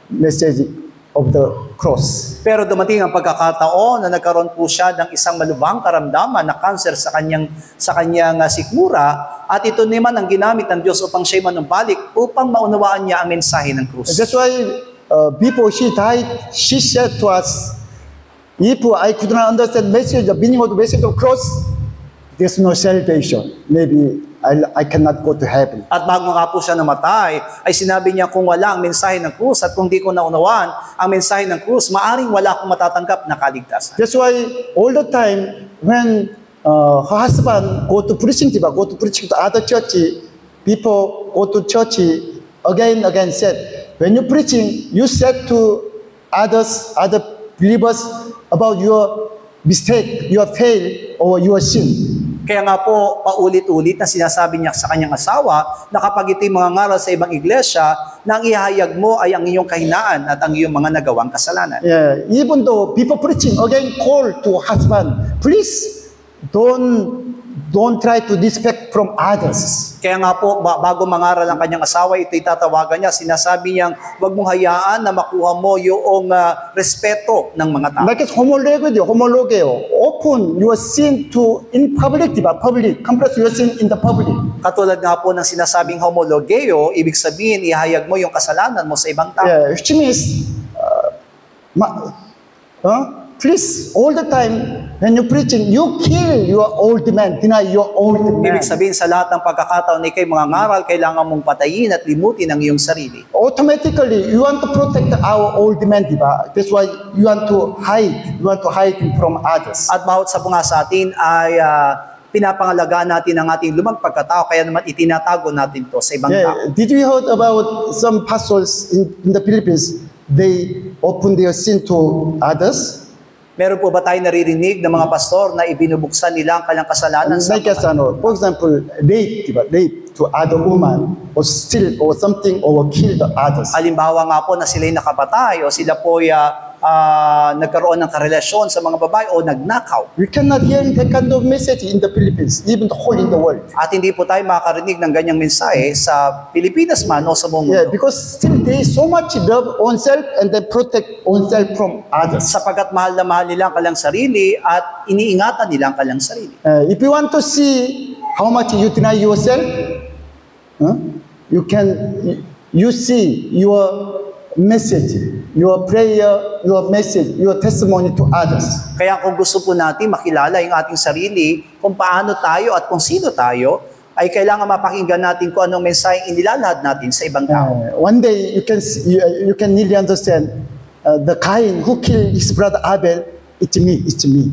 message of the cross. Pero dumating ang pagkakataon na nagkaroon po siya ng isang malubhang karamdaman na cancer sa kanyang sikmura at ito naman ang ginamit ng Diyos upang siya'y manumbalik upang maunawaan niya ang mensahe ng krus. That's why before she died, she said to us, if I could not understand the meaning of the message of cross, there's no salvation. Maybe I cannot go to heaven. At bago nga po siya namatay, ay sinabi niya kung wala ang mensahe ng krus at kung di ko naunawaan ang mensahe ng krus, maaring wala akong matatanggap na kaligtasan. That's why all the time when her husband go to preaching to other church, people go to church again said, when you preaching, you said to other believers about your mistake, your fail, or your sin. Kaya nga po, paulit-ulit na sinasabi niya sa kanyang asawa na kapag ito'y mga ngaral sa ibang iglesia, na ang ihayag mo ay ang iyong kahinaan at ang iyong mga nagawang kasalanan. Yeah, even though people preaching again call to husband, please don't try to disrespect from others. Kaya nga po, bago mangaral ang kanyang asawa, ito'y tatawagan niya, sinasabi niyang, huwag mong hayaan na makuha mo yung respeto ng mga tao. Like it's homologeo. Open your sin to in public, diba? Public. Confess your sin in the public. Katulad nga po ng sinasabing homologeo, ibig sabihin, ihayag mo yung kasalanan mo sa ibang tao. Yeah, which means, please, all the time, when you're preaching, you kill your old man, deny your old man. Ibig sabihin sa lahat ng pagkakataon na ikay mga ngaral, kailangan mong patayin at limutin ang iyong sarili. Automatically, you want to protect our old man, diba? That's why you want to hide him from others. At bawat sa mga sa atin ay pinapangalagaan natin ang ating lumang pagkatao, kaya naman itinatago natin to sa ibang tao. Did you heard about some pastors in the Philippines, they open their sin to others? Meron po ba tayo naririnig ng mga pastor na ibinubuksan nila ang kanyang kasalanan sa Like for example, rape to other woman or steal or something or kill the others. Halimbawa nga po na sila'y nakapatay o sila po'y nagkaroon ng karelasyon sa mga babae o nagnakaw. You cannot hear that kind of message in the Philippines, even the whole in the world. At hindi po tayo makakarinig ng ganyang mensahe sa Pilipinas man o sa buong mundo. Yeah, because still there is so much love oneself and then protect oneself from others. Sapagkat mahal na mahal nila ang kanilang sarili at iniingatan nila ang kanilang sarili. If you want to see how much you deny yourself, you see your message, your prayer, your message, your testimony to others. Kaya kung gusto po natin makilala yung ating sarili, kung paano tayo at kung sino tayo, ay kailangan mapakinggan natin kung anong mensahe inilalahad natin sa ibang tao. One day you can really understand the Cain who killed his brother Abel. It's me.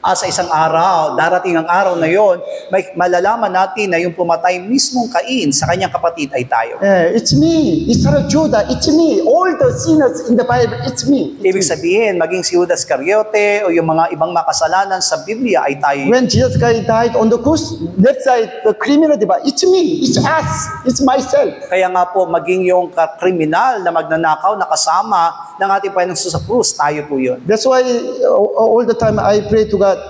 Sa isang araw, darating ang araw na yon, may malalaman natin na yung pumatay mismong Cain sa kanyang kapatid ay tayo. It's me. It's Judah. It's me. All the sinners in the Bible, it's me. Ibig sabihin, maging si Judas Iscariote o yung mga ibang makasalanan sa Biblia ay tayo. When Jesus Christ died on the cross, left side, the criminal, it's me. It's us. It's myself. Kaya nga po, maging yung kriminal na magnanakaw na kasama ng ating Panginoong sa krus, tayo po yun. That's why all the time I pray to God,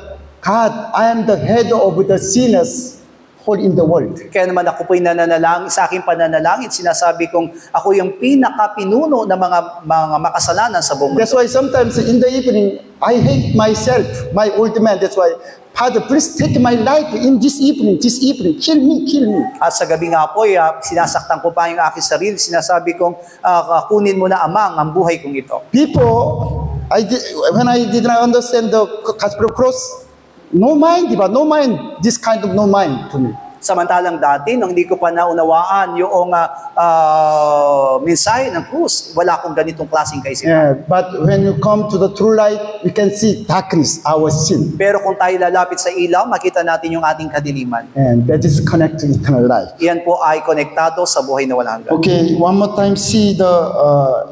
I am the head of the sinners whole in the world. Kaya naman ako po'y nananalangin, sa aking pananalangin, sinasabi kong ako yung pinakapinuno ng mga makasalanan sa buong mundo. That's why sometimes in the evening, I hate myself, my old man. That's why, Father, please take my life in this evening, kill me. At sa gabi nga po, sinasaktan ko pa yung aking sarili, sinasabi kong, kunin mo na amang ang buhay kong ito. People, when I did not understand the gospel of cross, no mind, this kind of no mind to me. Samantalang dati, nung hindi ko pa naunawaan yung mensahe ng krus, wala akong ganitong klaseng kaisipan. Yeah, but when you come to the true light, you can see darkness, our sin. Pero kung tayo lalapit sa ilaw, makita natin yung ating kadiliman. And that is connected to eternal life. Iyan po ay konektado sa buhay na walang hanggan. Okay, one more time, see the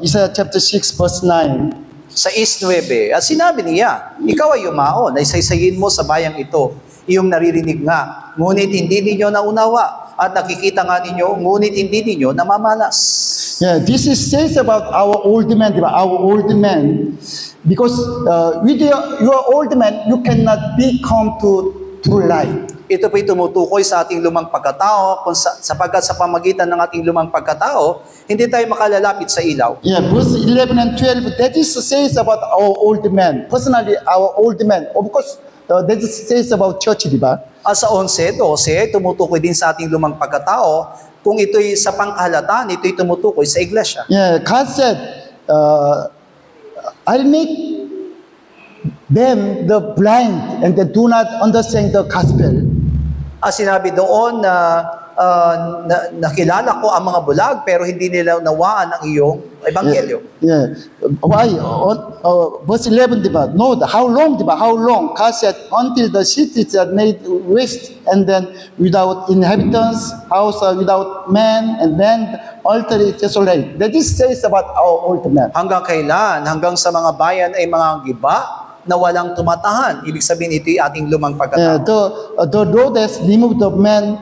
Isaiah chapter 6, verse 9. Sa 6:9, at sinabi niya, ikaw ay yumaon, ay saysayin mo sa bayang ito, iyong naririnig nga, ngunit hindi ninyo naunawa, at nakikita nga ninyo, ngunit hindi ninyo namamalas. Yeah, this is says about our old man, diba? Our old man, because with your old man, you cannot become to true light. Ito po'y tumutukoy sa ating lumang pagkatao, sapagkat sa pamagitan ng ating lumang pagkatao, hindi tayo makalalapit sa ilaw. Yeah, verse 11 and 12, that is says about our old man. Personally, our old man. Of course, that is says about church, diba? Sa 11, 12, tumutukoy din sa ating lumang pagkatao. Kung ito'y sa pangkahalataan, ito'y tumutukoy sa iglesia. Yeah, God said, I'll make them the blind and they do not understand the gospel. Sinabi doon na nakilala ko ang mga bulag pero hindi nila nawaan ang iyong ebanghelyo. Yeah. Why? Verse 11, diba? No, how long, diba? How long? God said, until the cities are made waste and then without inhabitants, house without man, and then altar is desolate. That is says about our old man. Hanggang kailan? Hanggang sa mga bayan ay mga giba na walang tumatahan. Ibig sabihin, ito'y ating lumang pagkatao. The Lord has removed the man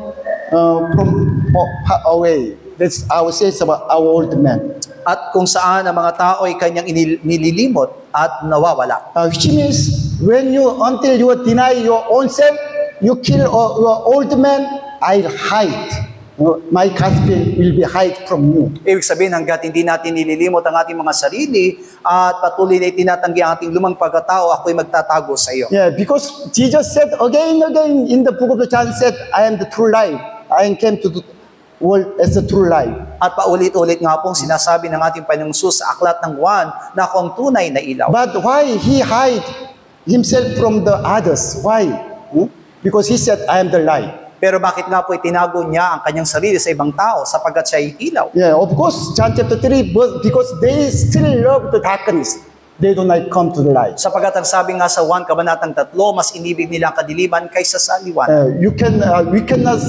from far away. That's our says about our old man. At kung saan ang mga tao ay kanyang nililimot at nawawala. Which means when until you deny your own self, you kill your old man, I'll hide. My gospel will be hide from you. Ibig sabihin, hanggat hindi natin nililimot ang ating mga sarili at patuloy na itinatanggi ang ating lumang pagkatao, ako'y magtatago sa iyo. Yeah, because Jesus said again and again in the book of John said, I am the true light. I came to the world as the true light. At paulit-ulit nga pong sinasabi ng ating Panginoong Jesus sa aklat ng Juan na ako ang tunay na ilaw. But why he hide himself from the others? Why? Because he said, I am the light. Pero bakit nga po itinago niya ang kanyang sarili sa ibang tao sapagkat siya ay ilaw? Yeah, of course, John chapter 3, because they still love the darkness. They do not come to the light. Sapagkat ang sabi nga sa 1 Kabanatang 3, mas inibig nila ang kadiliman kaysa sa liwanag. We cannot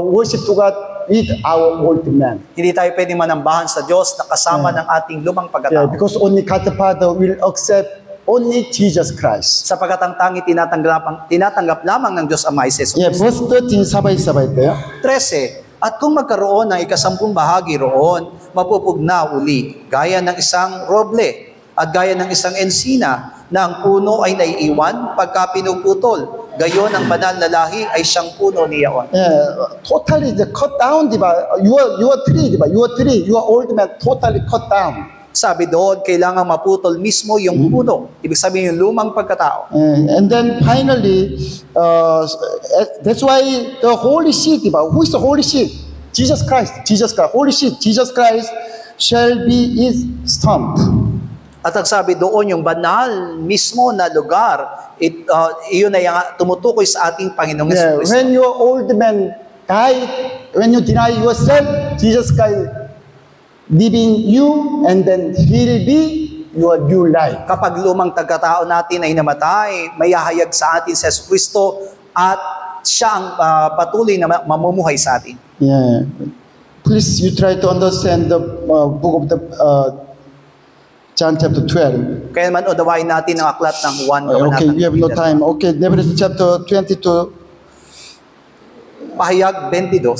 worship to God with our old man. Hindi tayo pwedeng manambahan sa Diyos na kasama ng ating lumang Yeah, pagkatao. because only God the Father will accept only Jesus Christ. Sapagkat ang tangi tinatanggap lamang ng Diyos Ama ay si Jesus Yeah, Cristo. verse 13, sabay-sabay tayo. 13, at kung magkaroon ng ikasampung bahagi roon, mapupugna uli, gaya ng isang roble at gaya ng isang ensina na ang puno ay naiiwan pagka pinuputol. Gayon ang banal na lahi ay siyang puno niyaon. Yeah, totally the cut down, diba? Your tree, diba? Your tree, your old man totally cut down. Sabi doon, kailangan maputol mismo yung puno. Ibig sabihin yung lumang pagkatao. And then finally, that's why the Holy Seed, diba? Who is the Holy Seed? Jesus Christ. Jesus Christ. Holy Seed, Jesus Christ shall be his stump. At ang sabi doon, yung banal mismo na lugar, iyon ay tumutukoy sa ating Panginoong Yeah, Jesucristo. when your old man died, when you deny yourself, Jesus Christ living you, and then he'll be your new life. Kapag lumang pagkatao natin ay namatay, may hahayag sa atin si Jesucristo at siya ang patuloy na mamumuhay sa atin. Yeah. Please, you try to understand the book of the John chapter 12. Kaya man unawain natin ang aklat ng 1 Okay, we have no time. Okay, Revelation chapter 22, Pahayag 22,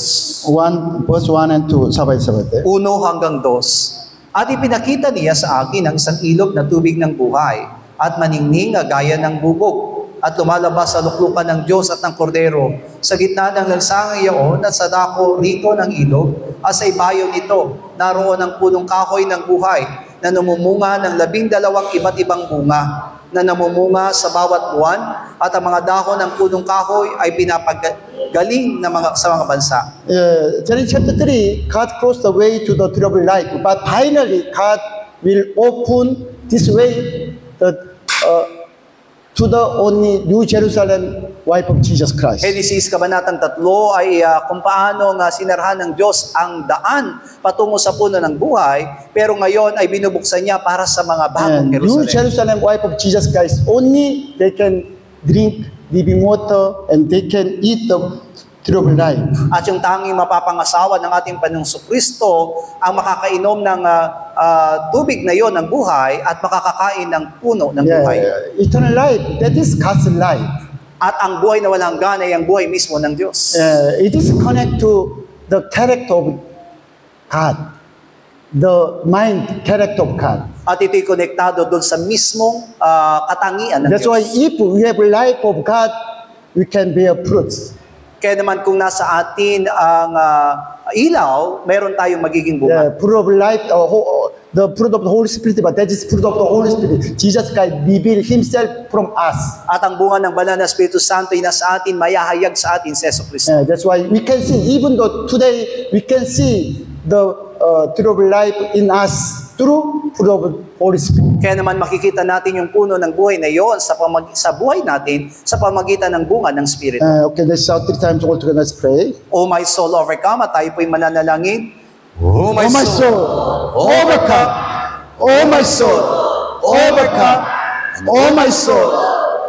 1, verse 1 and 2. Sabay-sabay. 1 hanggang 2. At ipinakita niya sa akin ang isang ilog na tubig ng buhay at maningning na gaya ng bubog at lumalabas sa luklukan ng Diyos at ng Kordero sa gitna ng lansang iyon at sa dako rito ng ilog at sa ibayo nito naroon ang punong kahoy ng buhay na namumunga ng 12 iba't ibang bunga na namumunga sa bawat buwan at ang mga dahon ng punong kahoy ay pinapagaling sa mga bansa. John chapter 3, God closed the way to the tree of life, but finally God will open this way to the only New Jerusalem, wife of Jesus Christ. Genesis Kabanatang 3 ay kung paano nga sinarhan ng Diyos ang daan patungo sa puno ng buhay, pero ngayon ay binubuksan niya para sa mga bagong And New Jerusalem. Jerusalem, wife of Jesus Christ, only they can drink living water and they can eat the tree of life. At yung tanging mapapangasawa ng ating Panginoong Kristo ang makakainom ng tubig na yon ng buhay at makakakain ng puno ng buhay. Eternal life, that is God's life. At ang buhay na walang hanggan ay ang buhay mismo ng Diyos. It is connected to the character of God. the mind character of God. At ito'y konektado doon sa mismong katangian ng That's why Diyos. if we have life of God, we can bear fruits. Kaya naman kung nasa atin ang ilaw, meron tayong magiging bunga. The fruit of life, the fruit of the Holy Spirit, but that is fruit of the Holy Spirit. Jesus Christ revealed Himself from us. At ang bunga ng banal na Espiritu Santo ay nasa atin, mayahayag sa atin si Jesucristo. That's why we can see, even though today we can see the fruit of life in us through fruit of the Holy Spirit. Kaya naman makikita natin yung puno ng buhay na iyon sa buhay natin sa pamagitan ng bunga ng Espiritu. Okay, let's shout 3 times all together. Let's pray. O my soul, overcome. At tayo po'y mananalangin. Oh my soul, overcome. Oh my soul, overcome. Oh my soul,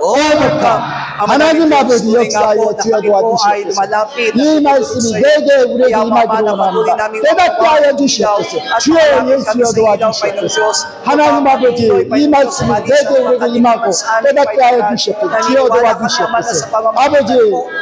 overcome. 하나님 아버지 역사하여 주여 도와주시옵소서. 이 말씀이 내게 우리에게 임하기를 원합니다. 깨닫게 하여 주시옵소서. 주여 예수여 도와주시옵소서. 하나님 아버지 이 말씀이 내게 우리에게 임하고 깨닫게 하여 주시옵소서. 주여 도와주시옵소서. 아버지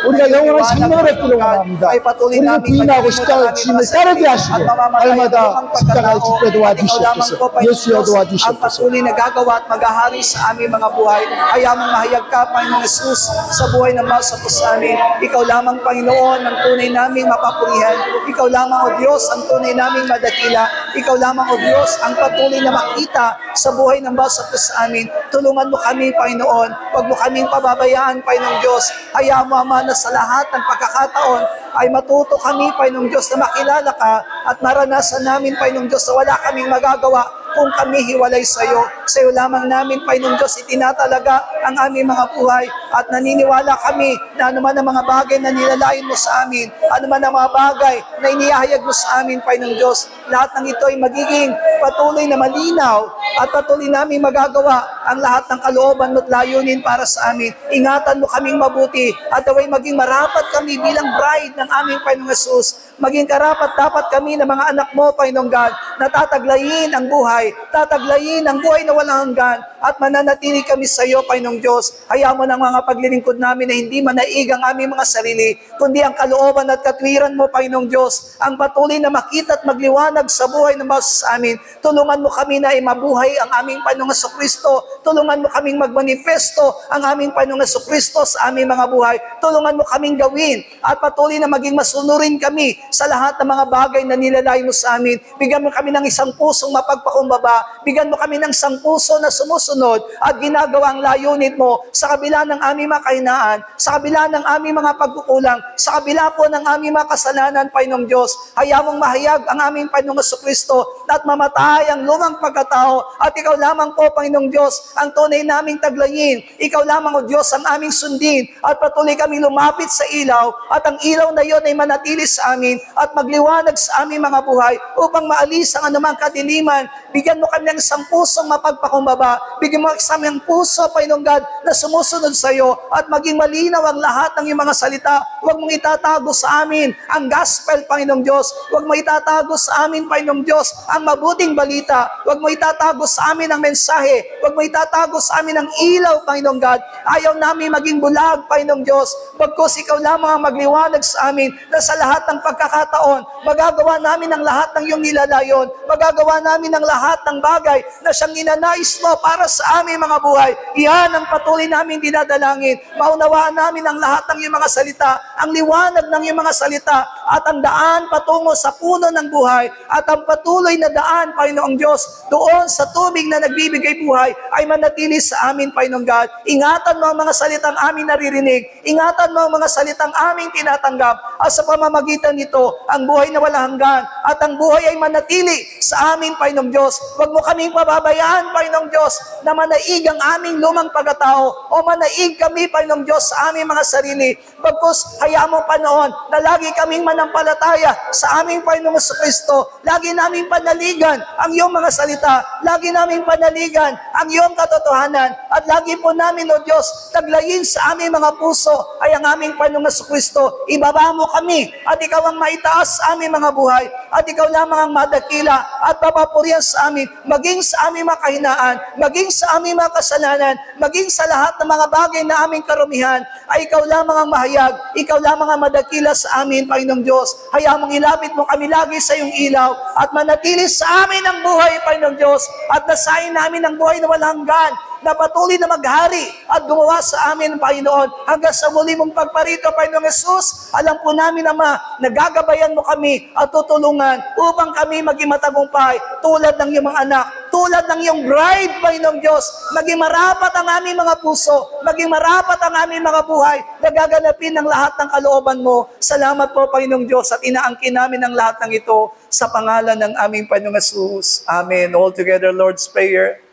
우리가 영원한 생명을 얻기를 원합니다. 우리를 부인하고 십자가의 짐을 따르게 하시고 날마다 십자가의 죽게 도와주시옵소서. 예수여 도와주시옵소서. Ang patuloy na gagawa at maghahari sa aming mga buhay. Kaya mong mahayag ka, Panginoong Jesus, sa buhay ng mga sa amin. Ikaw lamang, Panginoon, ang tunay naming mapapurihan. Ikaw lamang, O Diyos, ang tunay naming madakila. Ikaw lamang, O Diyos, ang patuloy na makita sa buhay ng mga sa amin. Tulungan mo kami, Panginoon. Huwag mo kaming pababayaan, Panginoong Diyos. Hayaan mo, Ama, na sa lahat ng pagkakataon ay matuto kami, Panginoong Diyos, na makilala ka at maranasan namin, Panginoong Diyos, na wala kaming magagawa kung kami hiwalay sa iyo. Sa iyo lamang namin, Panginoong Diyos, itinatalaga ang aming mga buhay at naniniwala kami na anuman ang mga bagay na nilalain mo sa amin, anuman ang mga bagay na inihahayag mo sa amin, Panginoong Diyos, lahat ng ito ay magiging patuloy na malinaw at patuloy namin magagawa ang lahat ng kalooban mo at layunin para sa amin. Ingatan mo kaming mabuti at away maging marapat kami bilang bride ng aming Panginoong Jesus. Maging karapat dapat kami na mga anak mo, Panginoong God, na tataglayin ang buhay, tataglayin ang buhay na walang hanggan, at mananatili kami sa iyo, Panginoong Diyos. Hayaan mo ng mga paglilingkod namin na hindi manaig ang aming mga sarili, kundi ang kalooban at katwiran mo, Panginoong Diyos, ang patuloy na makita at magliwanag sa buhay ng mga sa amin. Tulungan mo kami na mabuhay ang aming Panginoong Jesucristo. Tulungan mo kaming magmanifesto ang aming Panginoong Jesucristo sa aming mga buhay. Tulungan mo kaming gawin at patuloy na maging masunurin kami sa lahat ng mga bagay na nilalay mo sa amin. Bigyan mo kami ng isang pusong mapagpakumbaba. Bigyan mo kami ng isang puso na sumusunod at ginagawa ang layunin mo sa kabila ng aming mga kahinaan, sa kabila ng aming mga pagkukulang, sa kabila po ng aming mga kasalanan, Panginoong Diyos. Hayaan mong mahayag ang aming Panginoong Jesucristo at mamatay ang lumang pagkatao at ikaw lamang po, Panginoong Diyos, ang tunay naming taglayin. Ikaw lamang, O Diyos, ang aming sundin at patuloy kami lumapit sa ilaw at ang ilaw na iyon ay manatili sa amin at magliwanag sa aming mga buhay upang maalis ang anumang kadiliman. Bigyan mo kami ng isang pusong mapagpakumbaba. Bigyan mo kami ng puso, Panginoong God, na sumusunod sa iyo at maging malinaw ang lahat ng iyong mga salita. Huwag mong itatago sa amin ang gospel, Panginoong Diyos. Huwag mo itatago sa amin, Panginoong Diyos, ang mabuting balita. Huwag mo itatago sa amin ang mensahe. Huwag mo itatago sa amin ang ilaw, Panginoong God. Ayaw namin maging bulag, Panginoong Diyos. Bagkus ikaw lamang ang magliwanag sa amin na sa lahat ng pagkakataon, magagawa namin ang lahat ng iyong nilalayon. Magagawa namin ang lahat ng bagay na siyang ninanais mo para sa aming mga buhay. Iyan ang patuloy namin dinadalangin. Maunawaan namin ang lahat ng iyong mga salita, ang liwanag ng iyong mga salita, at ang daan patungo sa puno ng buhay, at ang patuloy na daan, Panginoong Diyos, doon sa tubig na nagbibigay buhay, ay manatili sa amin, Panginoong God. Ingatan mo ang mga salitang aming naririnig. Ingatan mo ang mga salitang aming tinatanggap. At sa pamamagitan nito, ang buhay na walang hanggan, at ang buhay ay manatili sa amin, Panginoong Diyos. Huwag mo kaming pababayaan, Panginoong Diyos, na manaig ang aming lumang pagkatao, o manaig kami, Panginoong Diyos, sa aming mga sarili. Bagkus, hayaan mo, Panginoon, na lagi kaming manampalataya sa aming Panginoong Jesucristo. Lagi naming panaligan ang iyong mga salita. Lagi naming panaligan ang iyong katotohanan. At lagi po namin, O Diyos, taglayin sa aming mga puso ay ang aming Panginoong Jesucristo. Ibaba mo kami at ikaw ang maitaas sa aming mga buhay. at ikaw lamang ang madakila at papapurihan sa amin, maging sa aming mga kahinaan, maging sa aming mga kasalanan, maging sa lahat ng mga bagay na aming karumihan, ay ikaw lamang ang mahayag, ikaw lamang ang madakila sa amin, Panginoong Diyos. Hayaan mong ilapit mo kami lagi sa iyong ilaw at manatili sa amin ang buhay, Panginoong Diyos, at nasain namin ang buhay na walang hanggan, na patuloy na maghari at gumawa sa amin, Panginoon, hanggang sa muli mong pagparito, Panginoong Jesus. Alam po namin, Ama, nagagabayan mo kami at tutulungan upang kami maging matagumpay tulad ng iyong mga anak, tulad ng iyong bride, Panginoong Diyos. Maging marapat ang aming mga puso, maging marapat ang aming mga buhay, nagaganapin ng lahat ng kalooban mo. Salamat po, Panginoong Diyos, at inaangkin namin ang lahat ng ito sa pangalan ng aming Panginoong Jesus. Amen. All together, Lord's Prayer.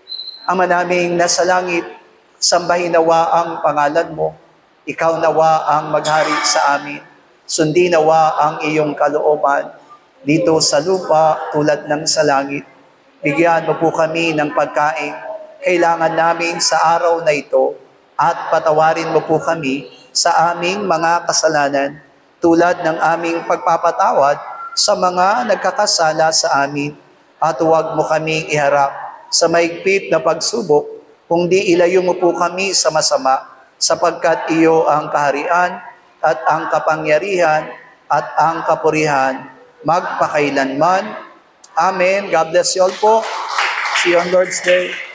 Ama naming nasa langit, sambahin nawa ang pangalan mo. Ikaw nawa ang maghari sa amin. Sundin nawa ang iyong kalooban dito sa lupa tulad ng sa langit. Bigyan mo po kami ng pagkain kailangan namin sa araw na ito at patawarin mo po kami sa aming mga kasalanan tulad ng aming pagpapatawad sa mga nagkakasala sa amin. At huwag mo kaming iharap sa maigpit na pagsubok, kundi ilayo mo po kami sa masama, sapagkat iyo ang kaharian at ang kapangyarihan at ang kapurihan magpakailanman. Amen. God bless you all po. See you on Lord's Day.